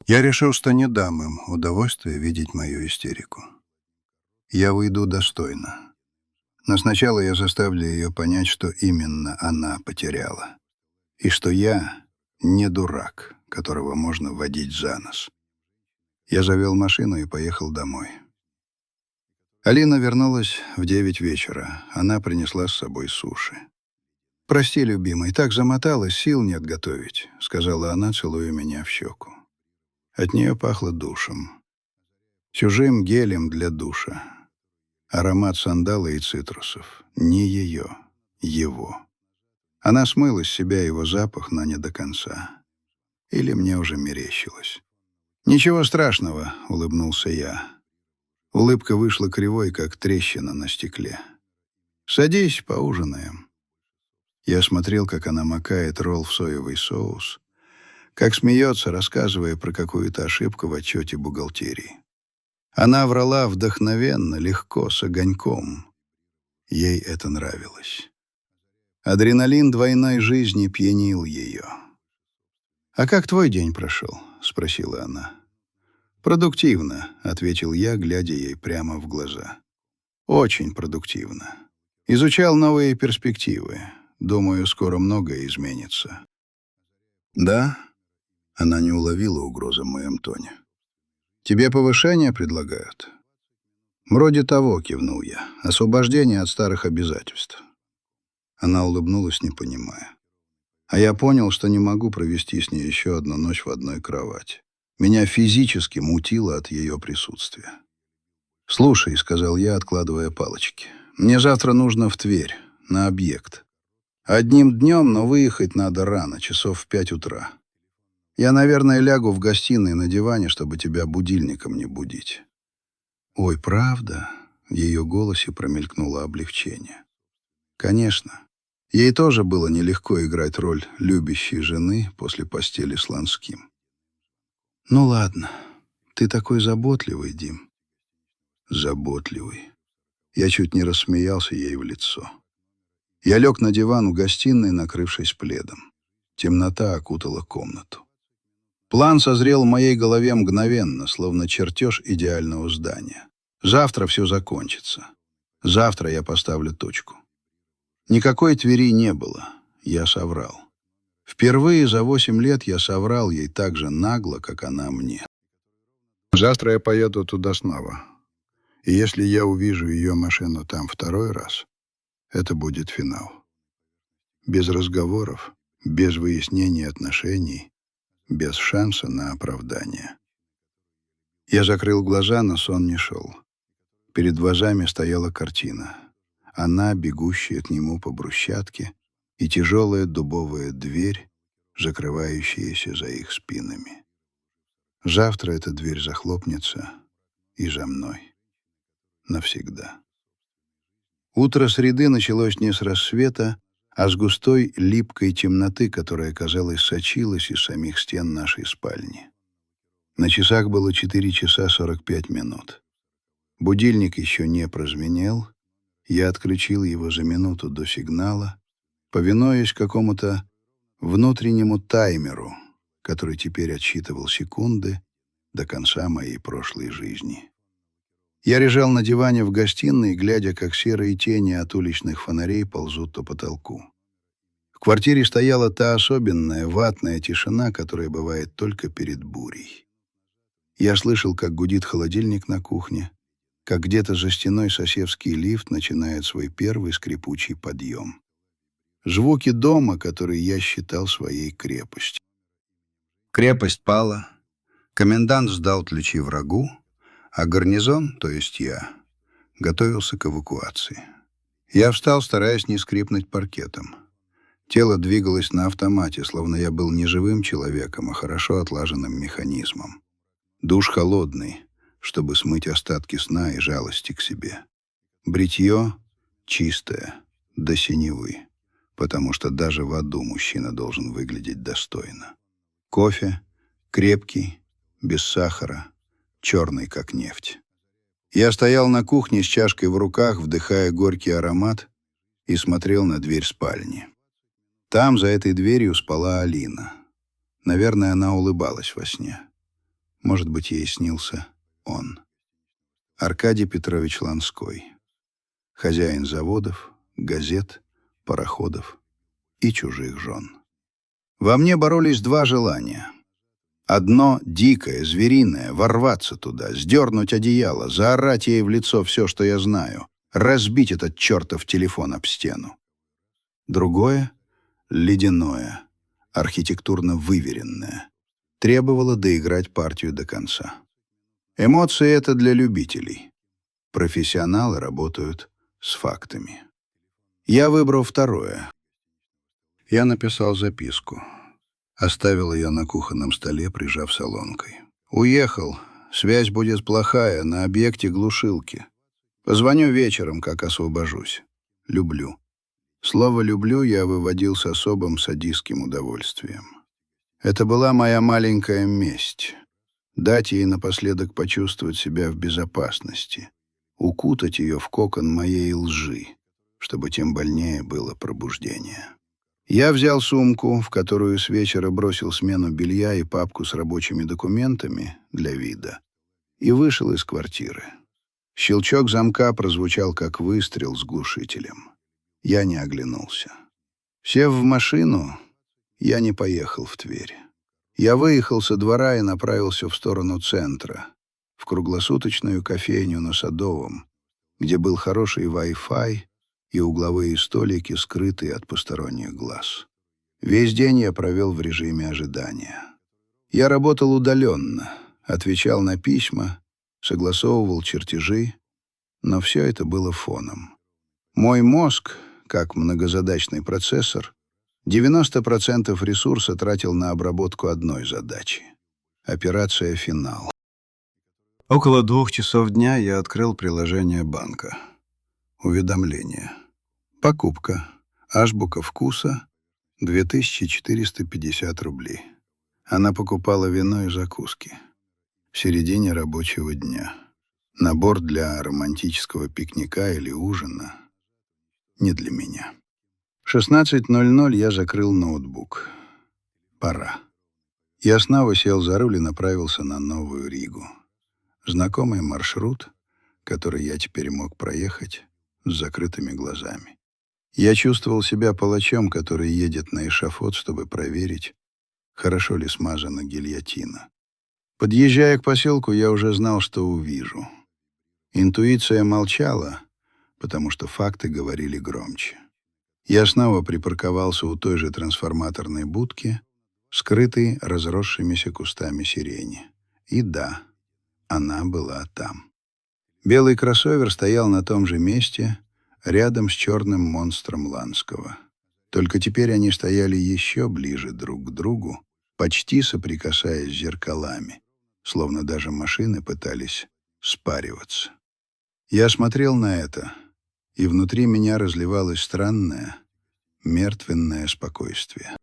Я решил, что не дам им удовольствия видеть мою истерику. Я выйду достойно. Но сначала я заставлю ее понять, что именно она потеряла. И что я не дурак, которого можно водить за нос. Я завел машину и поехал домой. Алина вернулась в 9 вечера. Она принесла с собой суши. «Прости, любимый, так замоталась, сил нет готовить», — сказала она, целуя меня в щеку. От нее пахло душем. Чужим гелем для душа. Аромат сандала и цитрусов. Не ее, его. Она смыла с себя его запах, но не до конца. Или мне уже мерещилось. «Ничего страшного», — улыбнулся я. Улыбка вышла кривой, как трещина на стекле. «Садись, поужинаем». Я смотрел, как она макает ролл в соевый соус, как смеется, рассказывая про какую-то ошибку в отчете бухгалтерии. Она врала вдохновенно, легко, с огоньком. Ей это нравилось. Адреналин двойной жизни пьянил ее. «А как твой день прошел?» — спросила она. «Продуктивно», — ответил я, глядя ей прямо в глаза. «Очень продуктивно. Изучал новые перспективы. Думаю, скоро многое изменится». «Да?» — она не уловила угрозы в моем тоне. «Тебе повышение предлагают?» «Вроде того», — кивнул я. «Освобождение от старых обязательств». Она улыбнулась, не понимая. А я понял, что не могу провести с ней еще одну ночь в одной кровати. Меня физически мутило от ее присутствия. «Слушай», — сказал я, откладывая палочки, — «мне завтра нужно в Тверь, на объект. Одним днем, но выехать надо рано, часов в 5 утра. Я, наверное, лягу в гостиной на диване, чтобы тебя будильником не будить». «Ой, правда?» — в ее голосе промелькнуло облегчение. «Конечно. Ей тоже было нелегко играть роль любящей жены после постели с Ланским». «Ну ладно, ты такой заботливый, Дим». «Заботливый». Я чуть не рассмеялся ей в лицо. Я лег на диван в гостиной, накрывшись пледом. Темнота окутала комнату. План созрел в моей голове мгновенно, словно чертеж идеального здания. Завтра все закончится. Завтра я поставлю точку. Никакой Твери не было. Я соврал. Впервые за 8 лет я соврал ей так же нагло, как она мне. Завтра я поеду туда снова. И если я увижу ее машину там второй раз, это будет финал. Без разговоров, без выяснения отношений, без шанса на оправдание. Я закрыл глаза, но сон не шел. Перед глазами стояла картина. Она, бегущая к нему по брусчатке, и тяжелая дубовая дверь, закрывающаяся за их спинами. Завтра эта дверь захлопнется и за мной. Навсегда. Утро среды началось не с рассвета, а с густой липкой темноты, которая, казалось, сочилась из самих стен нашей спальни. На часах было 4 часа 45 минут. Будильник еще не прозвенел. Я отключил его за минуту до сигнала, повинуясь какому-то внутреннему таймеру, который теперь отсчитывал секунды до конца моей прошлой жизни. Я лежал на диване в гостиной, глядя, как серые тени от уличных фонарей ползут по потолку. В квартире стояла та особенная ватная тишина, которая бывает только перед бурей. Я слышал, как гудит холодильник на кухне, как где-то за стеной соседский лифт начинает свой первый скрипучий подъем. Звуки дома, который я считал своей крепостью. Крепость пала, комендант сдал ключи врагу, а гарнизон, то есть я, готовился к эвакуации. Я встал, стараясь не скрипнуть паркетом. Тело двигалось на автомате, словно я был не живым человеком, а хорошо отлаженным механизмом. Душ холодный, чтобы смыть остатки сна и жалости к себе. Бритье чистое, до синевы, потому что даже в аду мужчина должен выглядеть достойно. Кофе крепкий, без сахара, черный, как нефть. Я стоял на кухне с чашкой в руках, вдыхая горький аромат, и смотрел на дверь спальни. Там, за этой дверью, спала Алина. Наверное, она улыбалась во сне. Может быть, ей снился он. Аркадий Петрович Ланской. Хозяин заводов, газет, пароходов и чужих жен. Во мне боролись два желания. Одно дикое, звериное — ворваться туда, сдернуть одеяло, заорать ей в лицо все, что я знаю, разбить этот чертов телефон об стену. Другое — ледяное, архитектурно выверенное, требовало доиграть партию до конца. Эмоции — это для любителей. Профессионалы работают с фактами. Я выбрал второе. Я написал записку. Оставил ее на кухонном столе, прижав солонкой. «Уехал. Связь будет плохая, на объекте глушилки. Позвоню вечером, как освобожусь. Люблю». Слово «люблю» я выводил с особым садистским удовольствием. Это была моя маленькая месть. Дать ей напоследок почувствовать себя в безопасности. Укутать ее в кокон моей лжи, чтобы тем больнее было пробуждение. Я взял сумку, в которую с вечера бросил смену белья и папку с рабочими документами для вида, и вышел из квартиры. Щелчок замка прозвучал, как выстрел с глушителем. Я не оглянулся. Сев в машину, я не поехал в Тверь. Я выехал со двора и направился в сторону центра, в круглосуточную кофейню на Садовом, где был хороший Wi-Fi и угловые столики, скрытые от посторонних глаз. Весь день я провел в режиме ожидания. Я работал удаленно, отвечал на письма, согласовывал чертежи, но все это было фоном. Мой мозг, как многозадачный процессор, 90% ресурса тратил на обработку одной задачи — операция «Финал». Около 2 часов дня я открыл приложение банка. Уведомление. Покупка. Азбука вкуса. 2450 рублей. Она покупала вино и закуски. В середине рабочего дня. Набор для романтического пикника или ужина. Не для меня. В 16:00 я закрыл ноутбук. Пора. Я снова сел за руль и направился на Новую Ригу. Знакомый маршрут, который я теперь мог проехать с закрытыми глазами. Я чувствовал себя палачом, который едет на эшафот, чтобы проверить, хорошо ли смазана гильотина. Подъезжая к поселку, я уже знал, что увижу. Интуиция молчала, потому что факты говорили громче. Я снова припарковался у той же трансформаторной будки, скрытой разросшимися кустами сирени. И да, она была там. Белый кроссовер стоял на том же месте, рядом с черным монстром Ланского. Только теперь они стояли еще ближе друг к другу, почти соприкасаясь зеркалами, словно даже машины пытались спариваться. Я смотрел на это, и внутри меня разливалось странное, мертвенное спокойствие.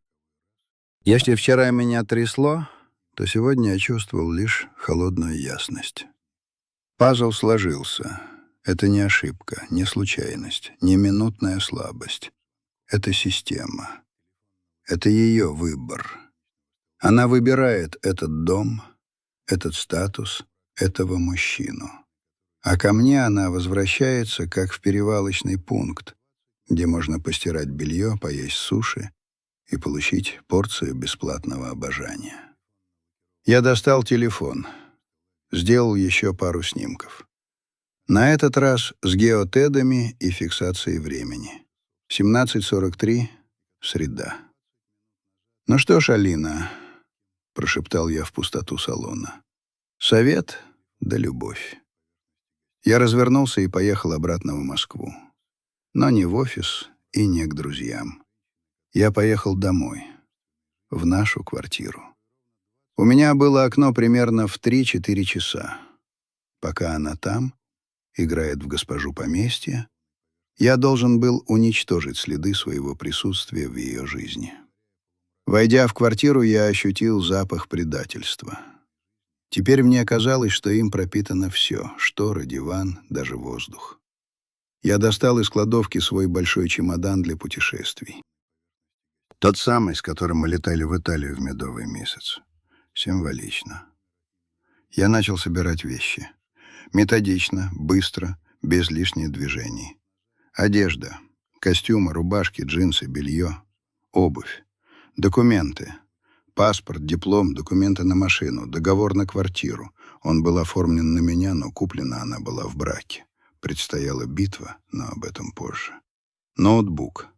Если вчера меня трясло, то сегодня я чувствовал лишь холодную ясность. Пазл сложился. Это не ошибка, не случайность, не минутная слабость. Это система. Это ее выбор. Она выбирает этот дом, этот статус, этого мужчину. А ко мне она возвращается, как в перевалочный пункт, где можно постирать белье, поесть суши и получить порцию бесплатного обожания. Я достал телефон, сделал еще пару снимков. На этот раз с геотедами и фиксацией времени. 17:43, среда. «Ну что ж, Алина», — прошептал я в пустоту салона, — «совет да любовь». Я развернулся и поехал обратно в Москву. Но не в офис и не к друзьям. Я поехал домой, в нашу квартиру. У меня было окно примерно в 3-4 часа. Пока она там, играет в госпожу поместья, я должен был уничтожить следы своего присутствия в ее жизни. Войдя в квартиру, я ощутил запах предательства. Теперь мне казалось, что им пропитано все — шторы, диван, даже воздух. Я достал из кладовки свой большой чемодан для путешествий. Тот самый, с которым мы летали в Италию в медовый месяц. Символично. Я начал собирать вещи. Методично, быстро, без лишних движений. Одежда, костюмы, рубашки, джинсы, белье, обувь, документы, паспорт, диплом, документы на машину, договор на квартиру. Он был оформлен на меня, но куплена она была в браке. Предстояла битва, но об этом позже. Ноутбук,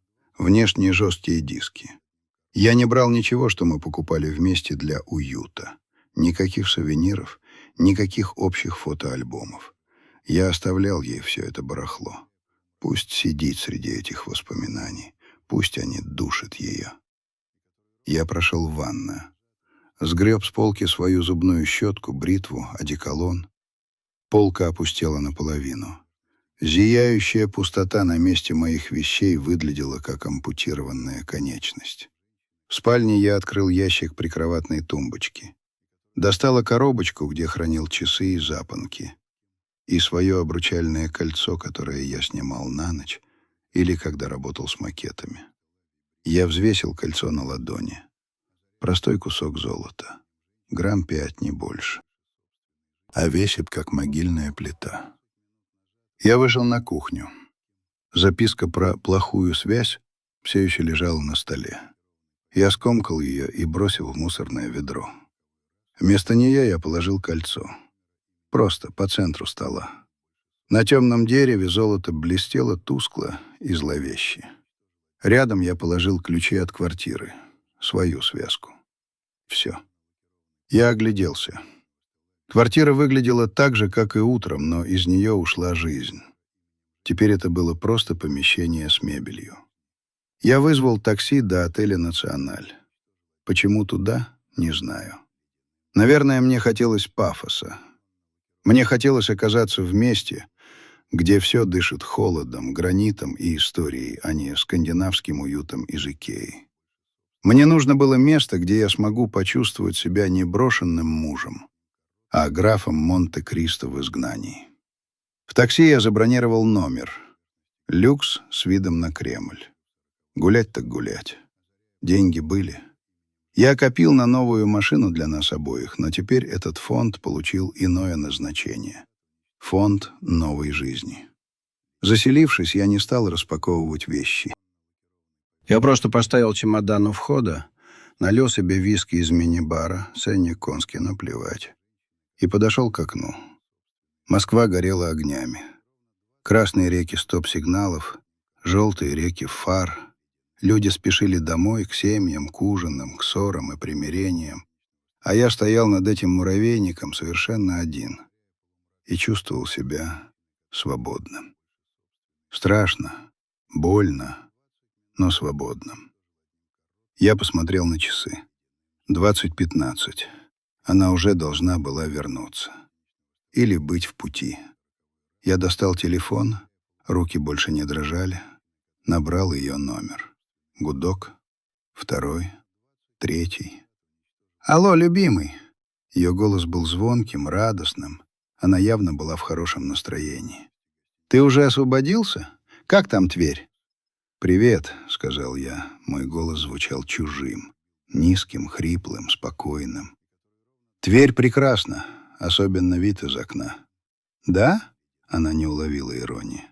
внешние жесткие диски. Я не брал ничего, что мы покупали вместе для уюта. Никаких сувениров, никаких общих фотоальбомов. Я оставлял ей все это барахло. Пусть сидит среди этих воспоминаний, пусть они душат ее. Я прошел в ванную. Сгреб с полки свою зубную щетку, бритву, одеколон. Полка опустела наполовину. Зияющая пустота на месте моих вещей выглядела как ампутированная конечность. В спальне я открыл ящик прикроватной тумбочки. Достала коробочку, где хранил часы и запонки, и свое обручальное кольцо, которое я снимал на ночь или когда работал с макетами. Я взвесил кольцо на ладони. Простой кусок золота. 5 грамм, не больше. А весит, как могильная плита. Я вышел на кухню. Записка про плохую связь все еще лежала на столе. Я скомкал ее и бросил в мусорное ведро. Вместо нее я положил кольцо. Просто по центру стола. На темном дереве золото блестело тускло и зловеще. Рядом я положил ключи от квартиры, свою связку. Все. Я огляделся. Квартира выглядела так же, как и утром, но из нее ушла жизнь. Теперь это было просто помещение с мебелью. Я вызвал такси до отеля «Националь». Почему туда, не знаю. Наверное, мне хотелось пафоса. Мне хотелось оказаться в месте, где все дышит холодом, гранитом и историей, а не скандинавским уютом из Икеи. Мне нужно было место, где я смогу почувствовать себя не брошенным мужем, а графом Монте-Кристо в изгнании. В такси я забронировал номер. Люкс с видом на Кремль. Гулять так гулять. Деньги были. Я копил на новую машину для нас обоих, но теперь этот фонд получил иное назначение. Фонд новой жизни. Заселившись, я не стал распаковывать вещи. Я просто поставил чемодан у входа, налил себе виски из мини-бара, ценник конский, наплевать, и подошел к окну. Москва горела огнями. Красные реки стоп-сигналов, желтые реки фар. Люди спешили домой, к семьям, к ужинам, к ссорам и примирениям. А я стоял над этим муравейником совершенно один и чувствовал себя свободным. Страшно, больно, но свободным. Я посмотрел на часы. 20:15. Она уже должна была вернуться. Или быть в пути. Я достал телефон, руки больше не дрожали, набрал ее номер. Гудок, второй, третий. «Алло, любимый!» Ее голос был звонким, радостным. Она явно была в хорошем настроении. «Ты уже освободился? Как там Тверь?» «Привет», — сказал я. Мой голос звучал чужим, низким, хриплым, спокойным. «Тверь прекрасна, особенно вид из окна». «Да?» — она не уловила иронии.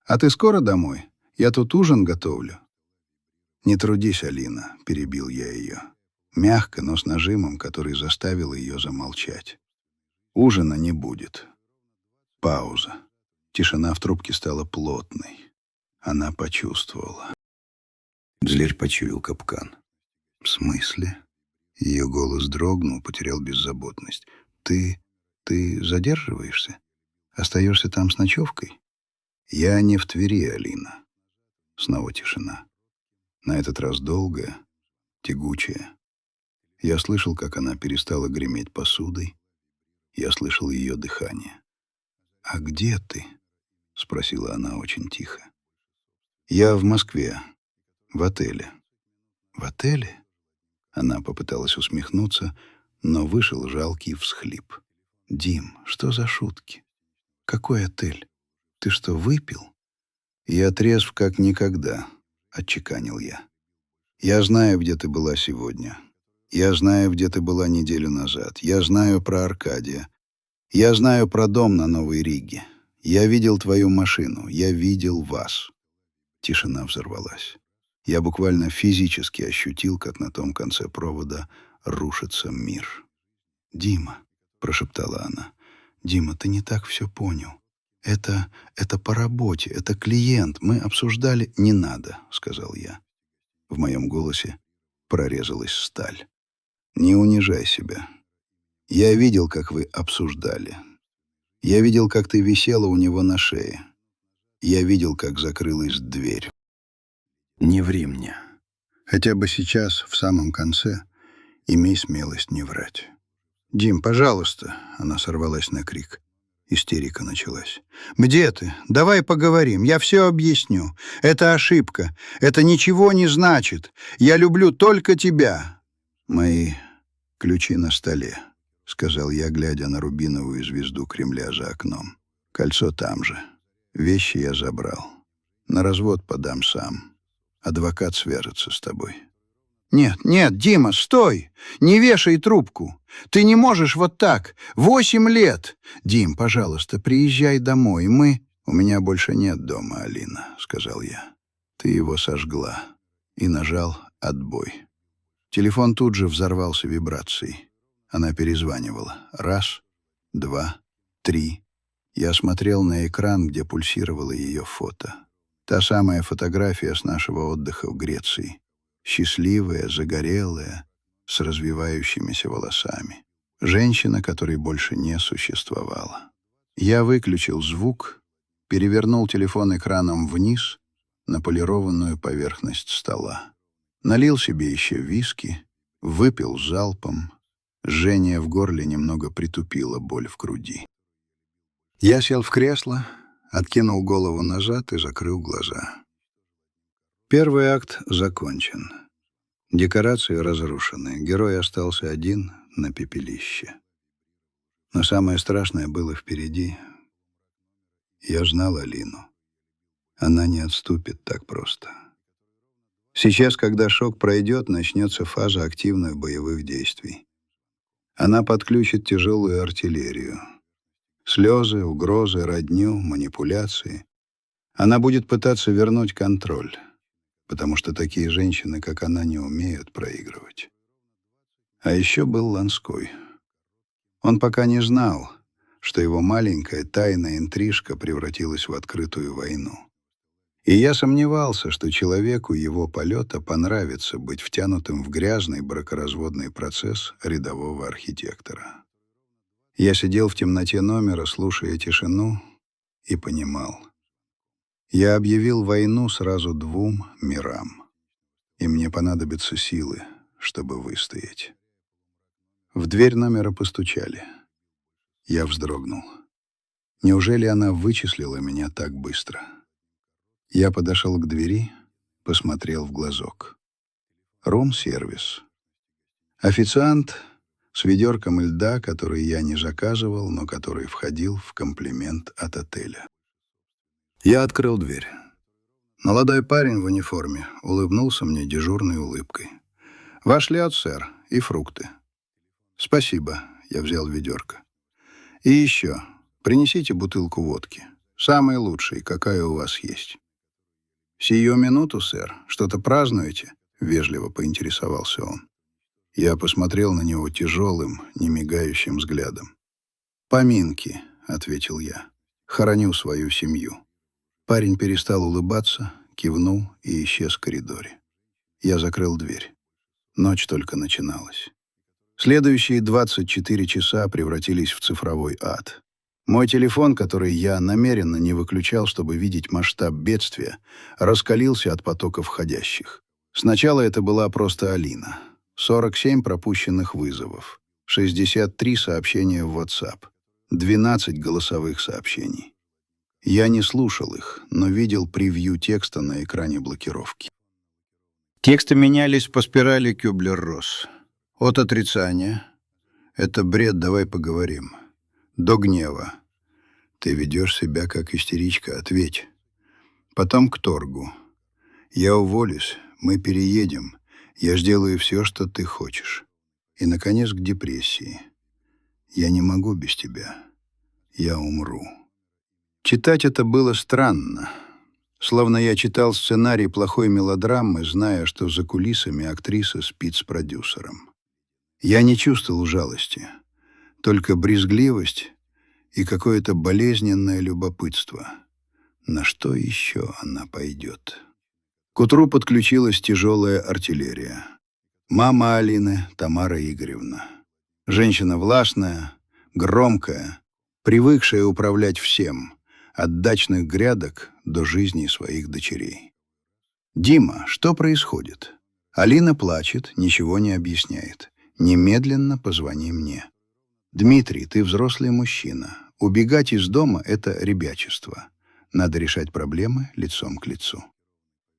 «А ты скоро домой? Я тут ужин готовлю». «Не трудись, Алина», — перебил я ее. Мягко, но с нажимом, который заставил ее замолчать. «Ужина не будет». Пауза. Тишина в трубке стала плотной. Она почувствовала. Зверь почуял капкан. «В смысле?» Ее голос дрогнул, потерял беззаботность. «Ты задерживаешься? Остаешься там с ночевкой?» «Я не в Твери, Алина». Снова тишина. На этот раз долгая, тягучая. Я слышал, как она перестала греметь посудой. Я слышал ее дыхание. «А где ты?» — спросила она очень тихо. «Я в Москве, в отеле». «В отеле?» Она попыталась усмехнуться, но вышел жалкий всхлип. «Дим, что за шутки? Какой отель? Ты что, выпил?» «Я трезв как никогда», — отчеканил я. «Я знаю, где ты была сегодня. Я знаю, где ты была неделю назад. Я знаю про Аркадия. Я знаю про дом на Новой Риге. Я видел твою машину. Я видел вас». Тишина взорвалась. Я буквально физически ощутил, как на том конце провода рушится мир. «Дима», — прошептала она, — «Дима, ты не так все понял. Это по работе, это клиент. Мы обсуждали...» «Не надо», — сказал я. В моем голосе прорезалась сталь. «Не унижай себя. Я видел, как вы обсуждали. Я видел, как ты висела у него на шее. Я видел, как закрылась дверь. Не ври мне. Хотя бы сейчас, в самом конце, имей смелость не врать». «Дим, пожалуйста», — она сорвалась на крик. Истерика началась. «Где ты? Давай поговорим. Я все объясню. Это ошибка. Это ничего не значит. Я люблю только тебя». «Мои ключи на столе», — сказал я, глядя на рубиновую звезду Кремля за окном. «Кольцо там же. Вещи я забрал. На развод подам сам. Адвокат свяжется с тобой». «Нет, нет, Дима, стой! Не вешай трубку! Ты не можешь вот так! 8 лет! Дим, пожалуйста, приезжай домой, мы...» «У меня больше нет дома, Алина», — сказал я. «Ты его сожгла». И нажал «отбой». Телефон тут же взорвался вибрацией. Она перезванивала. 1, 2, 3. Я смотрел на экран, где пульсировало ее фото. Та самая фотография с нашего отдыха в Греции. Счастливая, загорелая, с развивающимися волосами. Женщина, которой больше не существовало. Я выключил звук, перевернул телефон экраном вниз на полированную поверхность стола. Налил себе еще виски, выпил залпом. Жжение в горле немного притупило боль в груди. Я сел в кресло, откинул голову назад и закрыл глаза. Первый акт закончен. Декорации разрушены. Герой остался один на пепелище. Но самое страшное было впереди. Я знал Алину. Она не отступит так просто. Сейчас, когда шок пройдет, начнется фаза активных боевых действий. Она подключит тяжелую артиллерию. Слезы, угрозы, родню, манипуляции. Она будет пытаться вернуть контроль, потому что такие женщины, как она, не умеют проигрывать. А еще был Ланской. Он пока не знал, что его маленькая тайная интрижка превратилась в открытую войну. И я сомневался, что человеку его полета понравится быть втянутым в грязный бракоразводный процесс рядового архитектора. Я сидел в темноте номера, слушая тишину, и понимал. Я объявил войну сразу двум мирам, и мне понадобятся силы, чтобы выстоять. В дверь номера постучали. Я вздрогнул. Неужели она вычислила меня так быстро? Я подошел к двери, посмотрел в глазок. Рум-сервис. Официант с ведерком льда, который я не заказывал, но который входил в комплимент от отеля. Я открыл дверь. Молодой парень в униформе улыбнулся мне дежурной улыбкой. «Ваш лед, сэр, и фрукты». «Спасибо», — я взял ведерко. «И еще, принесите бутылку водки, самой лучшей, какая у вас есть». «Сию минуту, сэр, что-то празднуете?» — вежливо поинтересовался он. Я посмотрел на него тяжелым, немигающим взглядом. «Поминки», — ответил я. «Хороню свою семью». Парень перестал улыбаться, кивнул и исчез в коридоре. Я закрыл дверь. Ночь только начиналась. Следующие 24 часа превратились в цифровой ад. Мой телефон, который я намеренно не выключал, чтобы видеть масштаб бедствия, раскалился от потока входящих. Сначала это была просто Алина. 47 пропущенных вызовов, 63 сообщения в WhatsApp, 12 голосовых сообщений. Я не слушал их, но видел превью текста на экране блокировки. Тексты менялись по спирали Кюблер-Росс. От отрицания «это бред, давай поговорим», до гнева «ты ведешь себя как истеричка, ответь». Потом к торгу «я уволюсь, мы переедем, я сделаю все, что ты хочешь». И, наконец, к депрессии «я не могу без тебя, я умру». Читать это было странно, словно я читал сценарий плохой мелодрамы, зная, что за кулисами актриса спит с продюсером. Я не чувствовал жалости, только брезгливость и какое-то болезненное любопытство. На что еще она пойдет? К утру подключилась тяжелая артиллерия. Мама Алины, Тамара Игоревна. Женщина властная, громкая, привыкшая управлять всем, от дачных грядок до жизни своих дочерей. «Дима, что происходит?» Алина плачет, ничего не объясняет. «Немедленно позвони мне». «Дмитрий, ты взрослый мужчина. Убегать из дома — это ребячество. Надо решать проблемы лицом к лицу».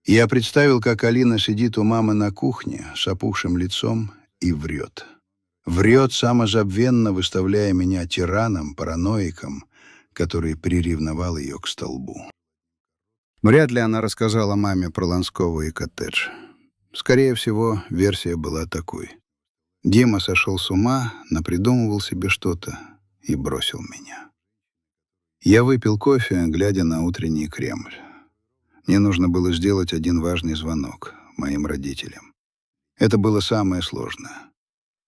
Я представил, как Алина сидит у мамы на кухне с опухшим лицом и врет. Врет самозабвенно, выставляя меня тираном, параноиком, который приревновал ее к столбу. Вряд ли она рассказала маме про Ланского и коттедж. Скорее всего, версия была такой. Дима сошел с ума, напридумывал себе что-то и бросил меня. Я выпил кофе, глядя на утренний Кремль. Мне нужно было сделать один важный звонок моим родителям. Это было самое сложное.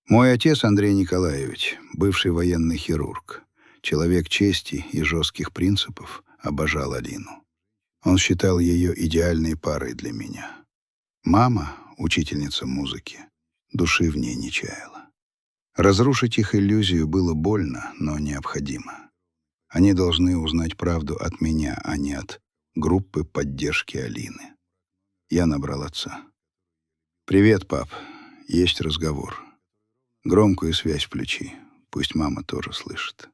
Мой отец Андрей Николаевич, бывший военный хирург, человек чести и жестких принципов, обожал Алину. Он считал ее идеальной парой для меня. Мама, учительница музыки, души в ней не чаяла. Разрушить их иллюзию было больно, но необходимо. Они должны узнать правду от меня, а не от группы поддержки Алины. Я набрал отца. «Привет, пап. Есть разговор. Громкую связь включи. Пусть мама тоже слышит».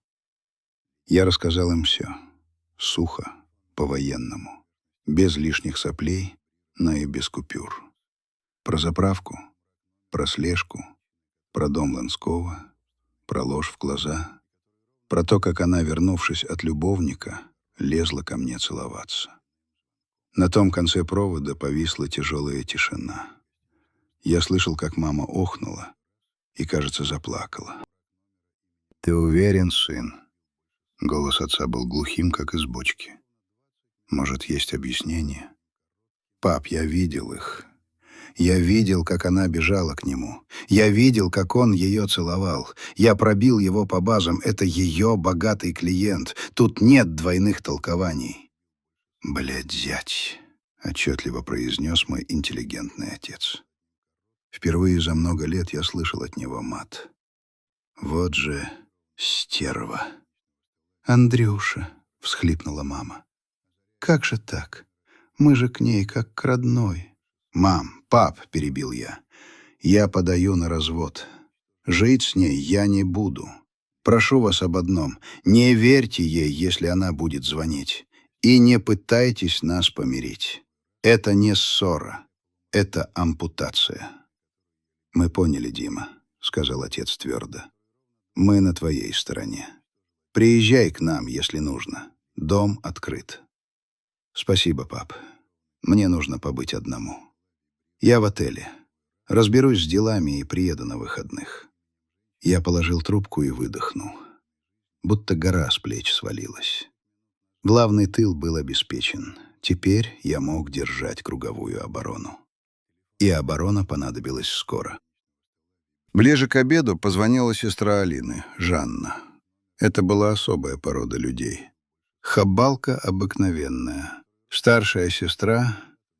Я рассказал им все. Сухо, по-военному. Без лишних соплей, но и без купюр. Про заправку, про слежку, про дом Ланского, про ложь в глаза, про то, как она, вернувшись от любовника, лезла ко мне целоваться. На том конце провода повисла тяжелая тишина. Я слышал, как мама охнула и, кажется, заплакала. «Ты уверен, сын?» Голос отца был глухим, как из бочки. «Может, есть объяснение?» «Пап, я видел их. Я видел, как она бежала к нему. Я видел, как он ее целовал. Я пробил его по базам. Это ее богатый клиент. Тут нет двойных толкований». «Блядь, зять», — отчетливо произнес мой интеллигентный отец. Впервые за много лет я слышал от него мат. «Вот же стерва!» «Андрюша», — всхлипнула мама, — «как же так? Мы же к ней как к родной». «Мам, пап», — перебил я подаю на развод. Жить с ней я не буду. Прошу вас об одном: не верьте ей, если она будет звонить, и не пытайтесь нас помирить. Это не ссора, это ампутация». «Мы поняли, Дима», — сказал отец твердо. «Мы на твоей стороне. Приезжай к нам, если нужно. Дом открыт». «Спасибо, пап. Мне нужно побыть одному. Я в отеле. Разберусь с делами и приеду на выходных». Я положил трубку и выдохнул. Будто гора с плеч свалилась. Главный тыл был обеспечен. Теперь я мог держать круговую оборону. И оборона понадобилась скоро. Ближе к обеду позвонила сестра Алины, Жанна. Это была особая порода людей. Хабалка обыкновенная. Старшая сестра,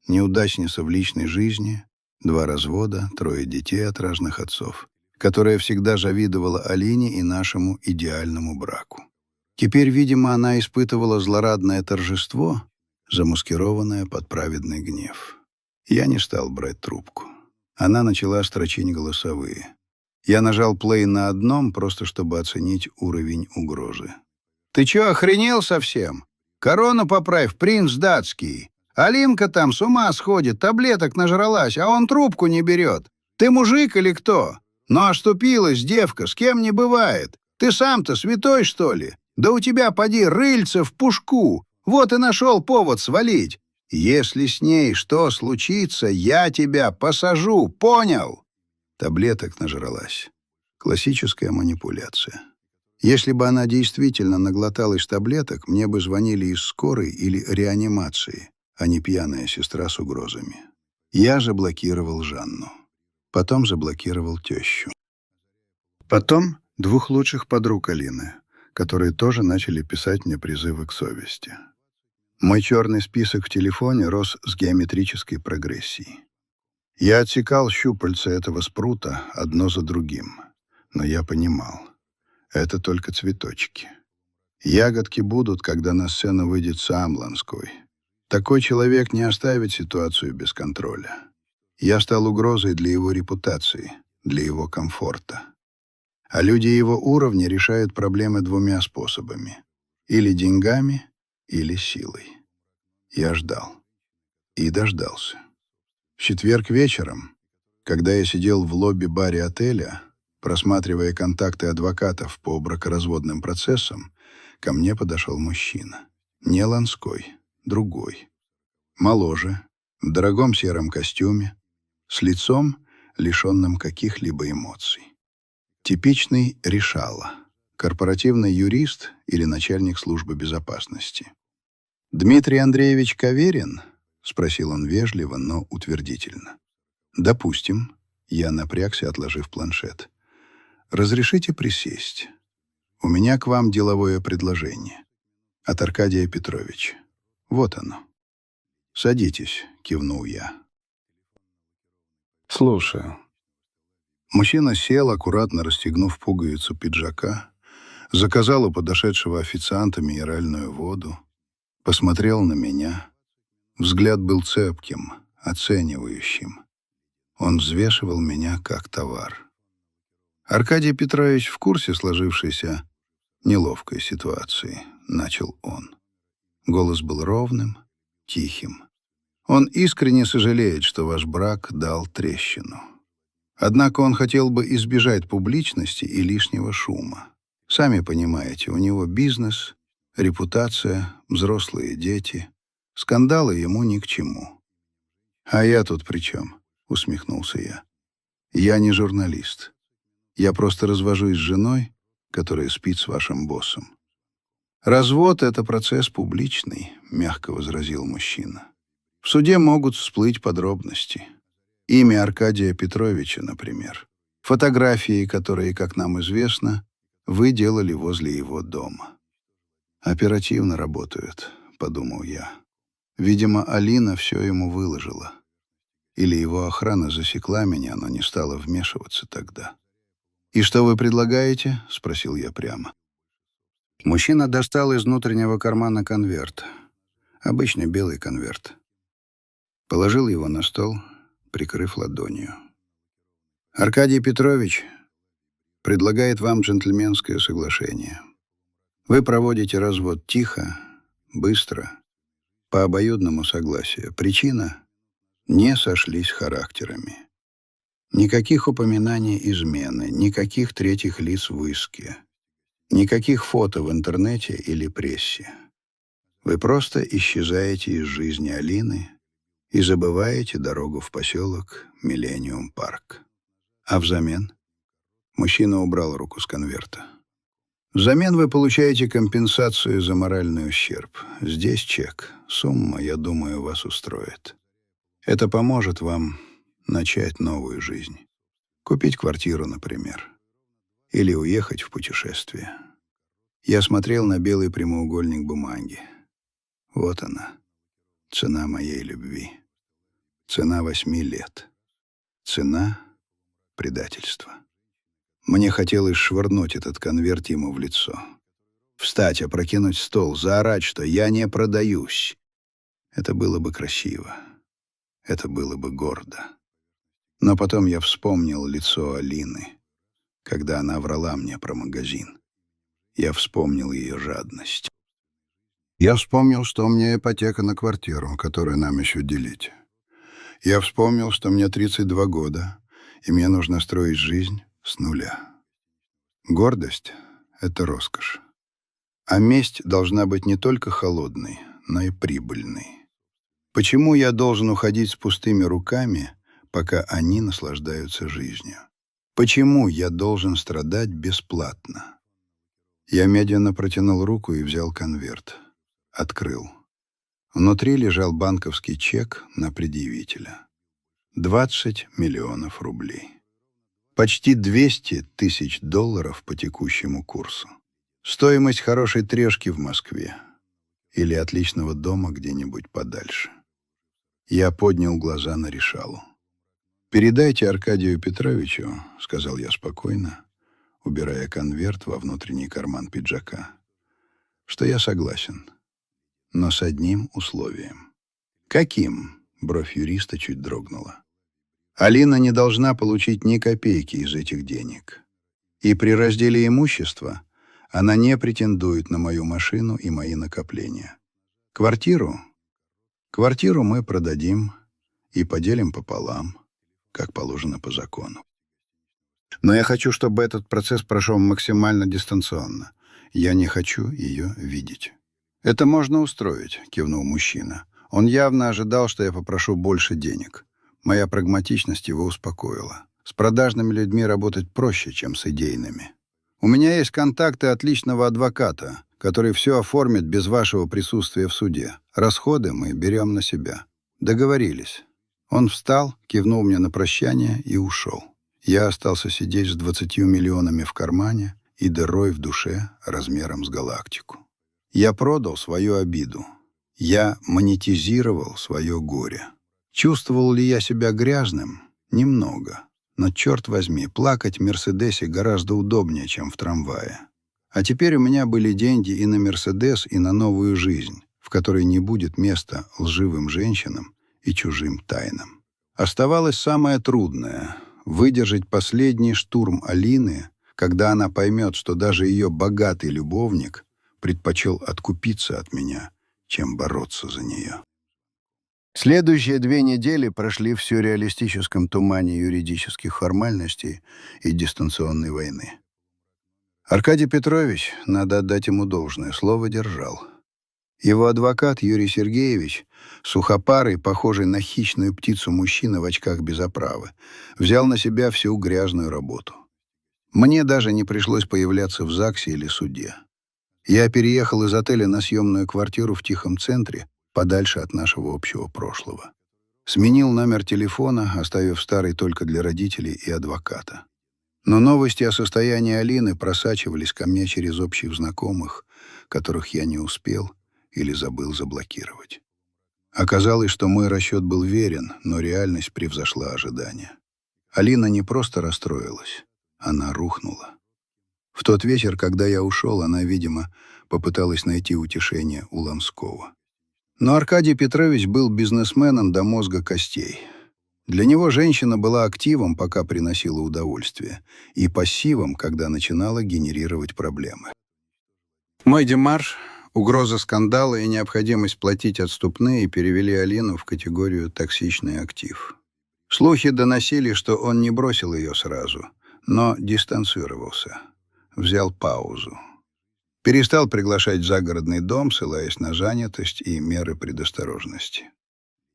неудачница в личной жизни, 2 развода, 3 детей от разных отцов, которая всегда завидовала Алине и нашему идеальному браку. Теперь, видимо, она испытывала злорадное торжество, замаскированное под праведный гнев. Я не стал брать трубку. Она начала строчить голосовые. Я нажал плей на одном, просто чтобы оценить уровень угрозы. «Ты чё, охренел совсем? Корону поправь, принц датский. Алинка там с ума сходит, таблеток нажралась, а он трубку не берет. Ты мужик или кто? Ну, оступилась девка, с кем не бывает. Ты сам-то святой, что ли? Да у тебя, поди, рыльце в пушку. Вот и нашел повод свалить. Если с ней что случится, я тебя посажу, понял?» Таблеток нажралась. Классическая манипуляция. Если бы она действительно наглоталась таблеток, мне бы звонили из скорой или реанимации, а не пьяная сестра с угрозами. Я заблокировал Жанну. Потом заблокировал тещу. Потом 2 лучших подруг Алины, которые тоже начали писать мне призывы к совести. Мой черный список в телефоне рос с геометрической прогрессией. Я отсекал щупальца этого спрута одно за другим, но я понимал, это только цветочки. Ягодки будут, когда на сцену выйдет сам Ланской. Такой человек не оставит ситуацию без контроля. Я стал угрозой для его репутации, для его комфорта. А люди его уровня решают проблемы 2 способами: или деньгами, или силой. Я ждал. И дождался. В четверг вечером, когда я сидел в лобби-баре отеля, просматривая контакты адвокатов по бракоразводным процессам, ко мне подошел мужчина. Не Ланской, другой. Моложе, в дорогом сером костюме, с лицом, лишенным каких-либо эмоций. Типичный решала, корпоративный юрист или начальник службы безопасности. «Дмитрий Андреевич Каверин?» — спросил он вежливо, но утвердительно. «Допустим». Я напрягся, отложив планшет. «Разрешите присесть? У меня к вам деловое предложение. От Аркадия Петровича. Вот оно». «Садитесь», — кивнул я. «Слушаю». Мужчина сел, аккуратно расстегнув пуговицу пиджака, заказал у подошедшего официанта минеральную воду, посмотрел на меня. Взгляд был цепким, оценивающим. Он взвешивал меня как товар. «Аркадий Петрович в курсе сложившейся неловкой ситуации», — начал он. Голос был ровным, тихим. «Он искренне сожалеет, что ваш брак дал трещину. Однако он хотел бы избежать публичности и лишнего шума. Сами понимаете, у него бизнес, репутация, взрослые дети. Скандалы ему ни к чему. «А я тут при чем?» — усмехнулся я. «Я не журналист. Я просто развожусь с женой, которая спит с вашим боссом». «Развод — это процесс публичный», — мягко возразил мужчина. «В суде могут всплыть подробности. Имя Аркадия Петровича, например. Фотографии, которые, как нам известно, вы делали возле его дома». «Оперативно работают», — подумал я. Видимо, Алина все ему выложила. Или его охрана засекла меня, но не стала вмешиваться тогда. «И что вы предлагаете?» — спросил я прямо. Мужчина достал из внутреннего кармана конверт. Обычный белый конверт. Положил его на стол, прикрыв ладонью. «Аркадий Петрович предлагает вам джентльменское соглашение. Вы проводите развод тихо, быстро, по обоюдному согласию. Причина — не сошлись характерами. Никаких упоминаний измены, никаких третьих лиц в иске, никаких фото в интернете или прессе. Вы просто исчезаете из жизни Алины и забываете дорогу в поселок Миллениум Парк. А взамен?» Мужчина убрал руку с конверта. «Взамен вы получаете компенсацию за моральный ущерб. Здесь чек. Сумма, я думаю, вас устроит. Это поможет вам начать новую жизнь. Купить квартиру, например. Или уехать в путешествие». Я смотрел на белый прямоугольник бумаги. Вот она, цена моей любви. Цена 8 лет. Цена предательства. Мне хотелось швырнуть этот конверт ему в лицо. Встать, опрокинуть стол, заорать, что я не продаюсь. Это было бы красиво. Это было бы гордо. Но потом я вспомнил лицо Алины, когда она врала мне про магазин. Я вспомнил ее жадность. Я вспомнил, что у меня ипотека на квартиру, которую нам еще делить. Я вспомнил, что мне 32 года, и мне нужно строить жизнь с нуля. Гордость — это роскошь. А месть должна быть не только холодной, но и прибыльной. Почему я должен уходить с пустыми руками, пока они наслаждаются жизнью? Почему я должен страдать бесплатно? Я медленно протянул руку и взял конверт. Открыл. Внутри лежал банковский чек на предъявителя. 20 миллионов рублей. Почти 200 тысяч долларов по текущему курсу. Стоимость хорошей трешки в Москве. Или отличного дома где-нибудь подальше. Я поднял глаза на решалу. «Передайте Аркадию Петровичу», — сказал я спокойно, убирая конверт во внутренний карман пиджака, «что я согласен, но с одним условием». «Каким?» — бровь юриста чуть дрогнула. «Алина не должна получить ни копейки из этих денег. И при разделе имущества она не претендует на мою машину и мои накопления. Квартиру мы продадим и поделим пополам, как положено по закону. Но я хочу, чтобы этот процесс прошел максимально дистанционно. Я не хочу ее видеть». «Это можно устроить», — кивнул мужчина. Он явно ожидал, что я попрошу больше денег. Моя прагматичность его успокоила. С продажными людьми работать проще, чем с идейными. «У меня есть контакты отличного адвоката, который все оформит без вашего присутствия в суде. Расходы мы берем на себя». «Договорились». Он встал, кивнул мне на прощание и ушел. Я остался сидеть с 20 миллионами в кармане и дырой в душе размером с галактику. Я продал свою обиду. Я монетизировал свое горе. Чувствовал ли я себя грязным? Немного. Но, черт возьми, плакать в «Мерседесе» гораздо удобнее, чем в трамвае. А теперь у меня были деньги и на «Мерседес», и на новую жизнь, в которой не будет места лживым женщинам и чужим тайнам. Оставалось самое трудное — выдержать последний штурм Алины, когда она поймет, что даже ее богатый любовник предпочел откупиться от меня, чем бороться за нее. Следующие 2 недели прошли в сюрреалистическом тумане юридических формальностей и дистанционной войны. Аркадий Петрович, надо отдать ему должное, слово держал. Его адвокат Юрий Сергеевич, сухопарый, похожий на хищную птицу мужчина в очках без оправы, взял на себя всю грязную работу. Мне даже не пришлось появляться в ЗАГСе или суде. Я переехал из отеля на съемную квартиру в тихом центре, подальше от нашего общего прошлого. Сменил номер телефона, оставив старый только для родителей и адвоката. Но новости о состоянии Алины просачивались ко мне через общих знакомых, которых я не успел или забыл заблокировать. Оказалось, что мой расчет был верен, но реальность превзошла ожидания. Алина не просто расстроилась, она рухнула. В тот вечер, когда я ушел, она, видимо, попыталась найти утешение у Ланского. Но Аркадий Петрович был бизнесменом до мозга костей. Для него женщина была активом, пока приносила удовольствие, и пассивом, когда начинала генерировать проблемы. Мой демарш, угроза скандала и необходимость платить отступные перевели Алину в категорию «токсичный актив». Слухи доносили, что он не бросил ее сразу, но дистанцировался, взял паузу. Перестал приглашать в загородный дом, ссылаясь на занятость и меры предосторожности.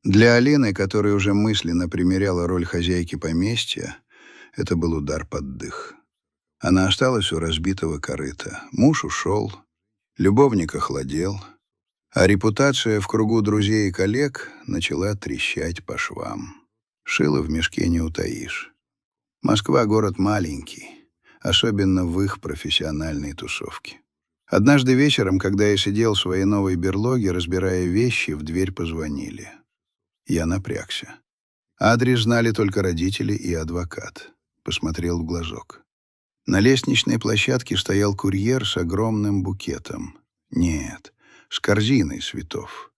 Для Алины, которая уже мысленно примеряла роль хозяйки поместья, это был удар под дых. Она осталась у разбитого корыта. Муж ушел, любовник охладел, а репутация в кругу друзей и коллег начала трещать по швам. Шило в мешке не утаишь. Москва — город маленький, особенно в их профессиональной тусовке. Однажды вечером, когда я сидел в своей новой берлоге, разбирая вещи, в дверь позвонили. Я напрягся. Адрес знали только родители и адвокат. Посмотрел в глазок. На лестничной площадке стоял курьер с огромным букетом. Нет, с корзиной цветов.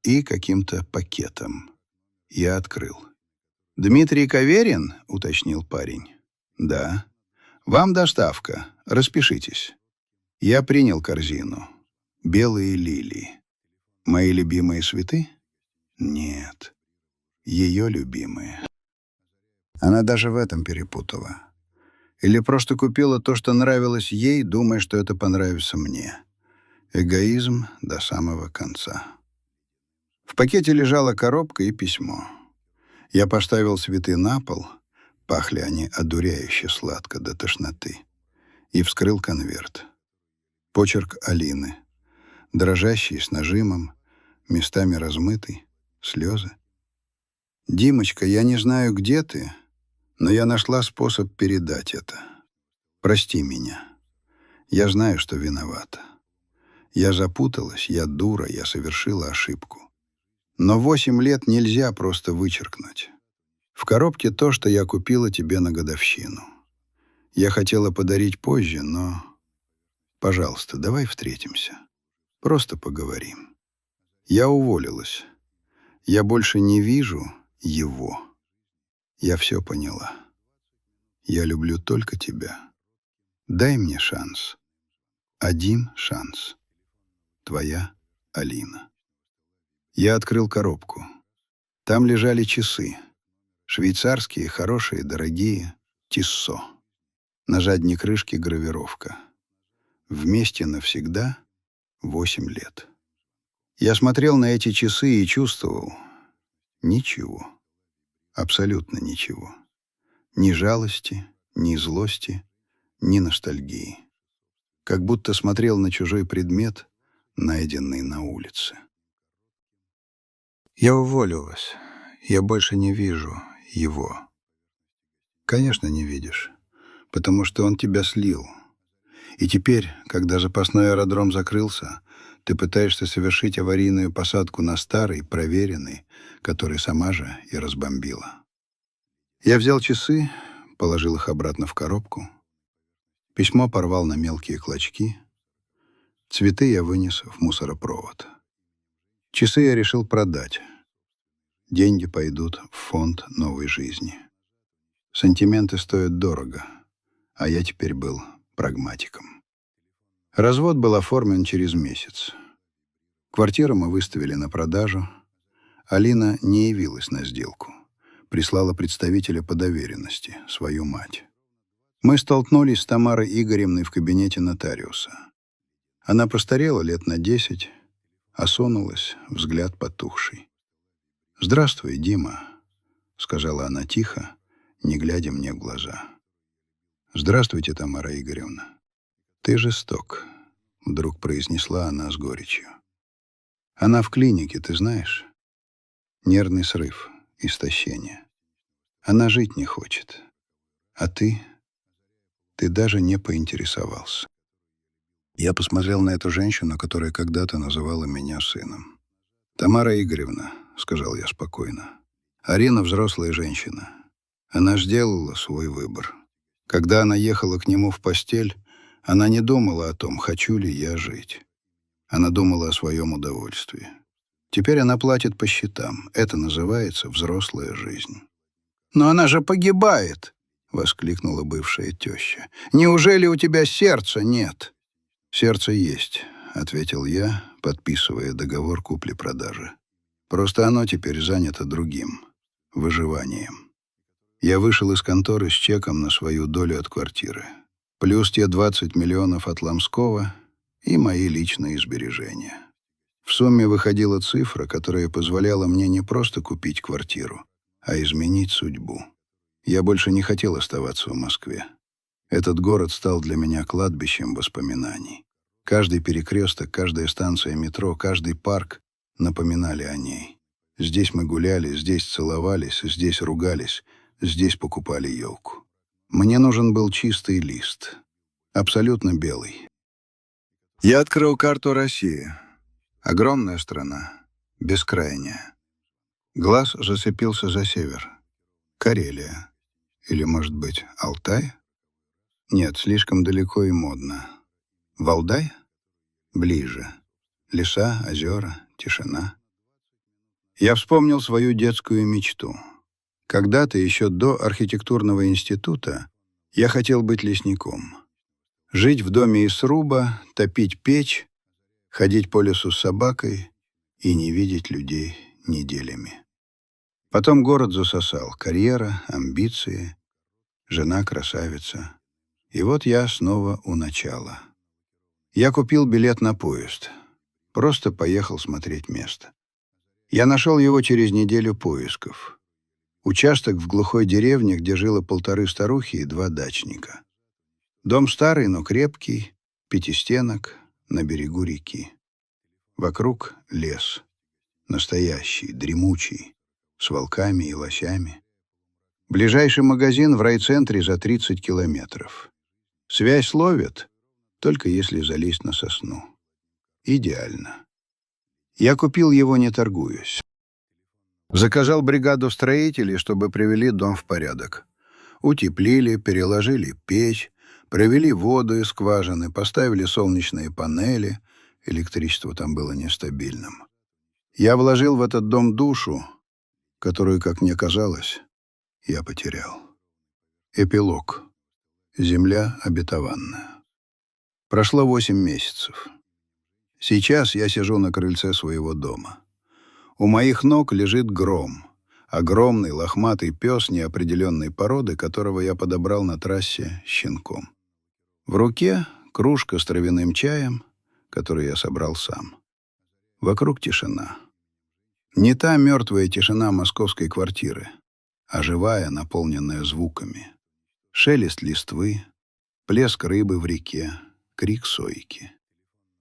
И каким-то пакетом. Я открыл. «Дмитрий Каверин?» — уточнил парень. «Да». «Вам доставка. Распишитесь». Я принял корзину. Белые лилии. Мои любимые цветы? Нет. Ее любимые. Она даже в этом перепутала. Или просто купила то, что нравилось ей, думая, что это понравится мне. Эгоизм до самого конца. В пакете лежала коробка и письмо. Я поставил цветы на пол, пахли они одуряюще сладко до тошноты, и вскрыл конверт. Почерк Алины. Дрожащий, с нажимом, местами размытый, слезы. «Димочка, я не знаю, где ты, но я нашла способ передать это. Прости меня. Я знаю, что виновата. Я запуталась, я дура, я совершила ошибку. Но 8 лет нельзя просто вычеркнуть. В коробке то, что я купила тебе на годовщину. Я хотела подарить позже, но... Пожалуйста, давай встретимся. Просто поговорим. Я уволилась. Я больше не вижу его. Я все поняла. Я люблю только тебя. Дай мне шанс. Один шанс. Твоя Алина». Я открыл коробку. Там лежали часы. Швейцарские, хорошие, дорогие. Тиссо. На задней крышке гравировка. Вместе навсегда 8 лет. Я смотрел на эти часы и чувствовал ничего. Абсолютно ничего. Ни жалости, ни злости, ни ностальгии. Как будто смотрел на чужой предмет, найденный на улице. Я уволилась. Я больше не вижу его. Конечно, не видишь, потому что он тебя слил. И теперь, когда запасной аэродром закрылся, ты пытаешься совершить аварийную посадку на старый, проверенный, который сама же и разбомбила. Я взял часы, положил их обратно в коробку. Письмо порвал на мелкие клочки. Цветы я вынес в мусоропровод. Часы я решил продать. Деньги пойдут в фонд новой жизни. Сантименты стоят дорого, а я теперь был прагматиком. Развод был оформлен через месяц. Квартиру мы выставили на продажу. Алина не явилась на сделку. Прислала представителя по доверенности, свою мать. Мы столкнулись с Тамарой Игоревной в кабинете нотариуса. Она постарела лет на 10, Осунулась, взгляд потухший. «Здравствуй, Дима», — сказала она тихо, не глядя мне в глаза. «Здравствуйте, Тамара Игоревна. Ты жесток», — вдруг произнесла она с горечью. «Она в клинике, ты знаешь? Нервный срыв, истощение. Она жить не хочет. А ты даже не поинтересовался». Я посмотрел на эту женщину, которая когда-то называла меня сыном. «Тамара Игоревна», — сказал я спокойно, — «Арина взрослая женщина. Она сделала свой выбор. Когда она ехала к нему в постель, она не думала о том, хочу ли я жить. Она думала о своем удовольствии. Теперь она платит по счетам. Это называется взрослая жизнь». «Но она же погибает!» — воскликнула бывшая теща. «Неужели у тебя сердца нет?» «Сердце есть», — ответил я, подписывая договор купли-продажи. «Просто оно теперь занято другим — выживанием». Я вышел из конторы с чеком на свою долю от квартиры. Плюс те 20 миллионов от Ломского и мои личные сбережения. В сумме выходила цифра, которая позволяла мне не просто купить квартиру, а изменить судьбу. Я больше не хотел оставаться в Москве. Этот город стал для меня кладбищем воспоминаний. Каждый перекресток, каждая станция метро, каждый парк напоминали о ней. Здесь мы гуляли, здесь целовались, здесь ругались, здесь покупали елку. Мне нужен был чистый лист, абсолютно белый. Я открыл карту России. Огромная страна, бескрайняя. Глаз зацепился за север. Карелия. Или, может быть, Алтай? Нет, слишком далеко и модно. Валдай? Ближе. Леса, озера, тишина. Я вспомнил свою детскую мечту. Когда-то, еще до архитектурного института, я хотел быть лесником. Жить в доме из сруба, топить печь, ходить по лесу с собакой и не видеть людей неделями. Потом город засосал. Карьера, амбиции, жена красавица. И вот я снова у начала. Я купил билет на поезд. Просто поехал смотреть место. Я нашел его через неделю поисков. Участок в глухой деревне, где жило 1,5 старухи и 2 дачника. Дом старый, но крепкий, 5-стенок, на берегу реки. Вокруг лес. Настоящий, дремучий, с волками и лосями. Ближайший магазин в райцентре за 30 километров. Связь ловит, только если залезть на сосну. Идеально. Я купил его, не торгуясь. Заказал бригаду строителей, чтобы привели дом в порядок. Утеплили, переложили печь, провели воду из скважины, поставили солнечные панели. Электричество там было нестабильным. Я вложил в этот дом душу, которую, как мне казалось, я потерял. Эпилог. Земля обетованная. Прошло 8 месяцев. Сейчас я сижу на крыльце своего дома. У моих ног лежит Гром, огромный лохматый пес неопределенной породы, которого я подобрал на трассе щенком. В руке кружка с травяным чаем, который я собрал сам. Вокруг тишина. Не та мертвая тишина московской квартиры, а живая, наполненная звуками. Шелест листвы, плеск рыбы в реке, крик сойки.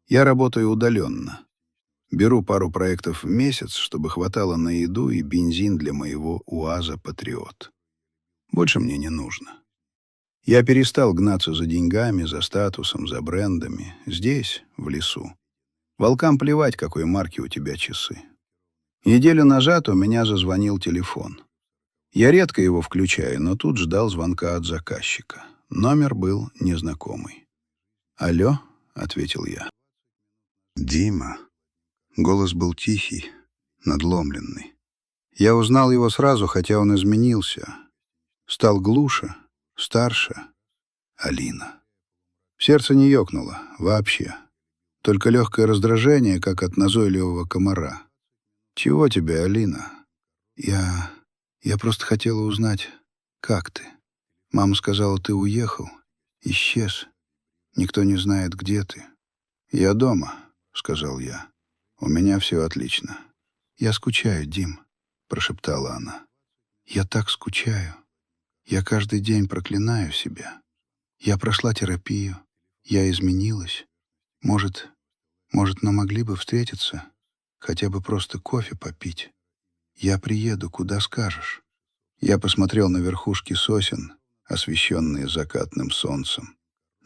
Я работаю удаленно. Беру пару проектов в месяц, чтобы хватало на еду и бензин для моего УАЗа «Патриот». Больше мне не нужно. Я перестал гнаться за деньгами, за статусом, за брендами. Здесь, в лесу. Волкам плевать, какой марки у тебя часы. Неделю назад у меня зазвонил телефон. Я редко его включаю, но тут ждал звонка от заказчика. Номер был незнакомый. «Алло?» — ответил я. «Дима». Голос был тихий, надломленный. Я узнал его сразу, хотя он изменился. Стал глуше, старше. Алина. Сердце не ёкнуло вообще. Только легкое раздражение, как от назойливого комара. «Чего тебе, Алина?» Я просто хотела узнать, как ты. Мама сказала, ты уехал, исчез. Никто не знает, где ты. «Я дома», — сказал я. У меня все отлично. «Я скучаю, Дим», — прошептала она. «Я так скучаю. Я каждый день проклинаю себя. Я прошла терапию. Я изменилась. Может, мы могли бы встретиться? Хотя бы просто кофе попить. Я приеду, куда скажешь». Я посмотрел на верхушки сосен, освещенные закатным солнцем,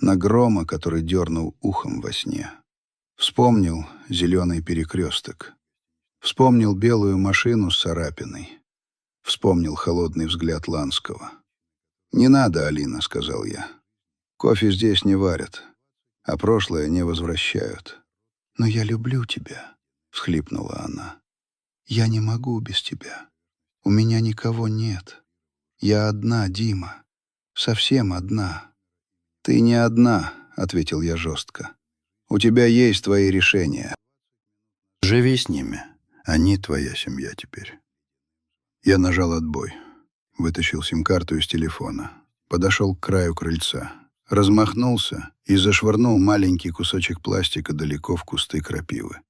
на грома, который дернул ухом во сне. Вспомнил зеленый перекресток. Вспомнил белую машину с царапиной. Вспомнил холодный взгляд Ланского. «Не надо, Алина», — сказал я. «Кофе здесь не варят, а прошлое не возвращают». «Но я люблю тебя», — всхлипнула она. «Я не могу без тебя. У меня никого нет. Я одна, Дима. Совсем одна». «Ты не одна», — ответил я жестко. «У тебя есть твои решения. Живи с ними. Они твоя семья теперь». Я нажал отбой. Вытащил сим-карту из телефона. Подошел к краю крыльца. Размахнулся и зашвырнул маленький кусочек пластика далеко в кусты крапивы.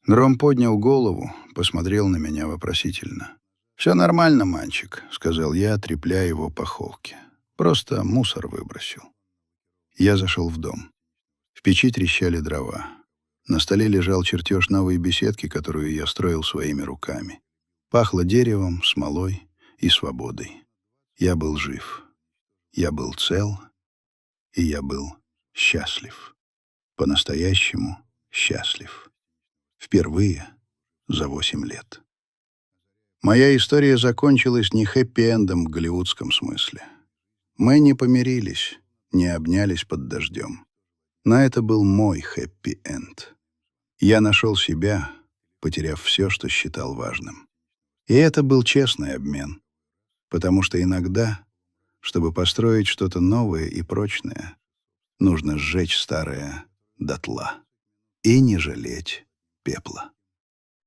Гром поднял голову, посмотрел на меня вопросительно. «Все нормально, мальчик», — сказал я, трепляя его по холке. «Просто мусор выбросил». Я зашел в дом. В печи трещали дрова. На столе лежал чертеж новой беседки, которую я строил своими руками. Пахло деревом, смолой и свободой. Я был жив. Я был цел. И я был счастлив. По-настоящему счастлив. Впервые за 8 лет. Моя история закончилась не хэппи-эндом в голливудском смысле. Мы не помирились, не обнялись под дождем. Но это был мой хэппи-энд. Я нашел себя, потеряв все, что считал важным. И это был честный обмен. Потому что иногда, чтобы построить что-то новое и прочное, нужно сжечь старое дотла и не жалеть пепла.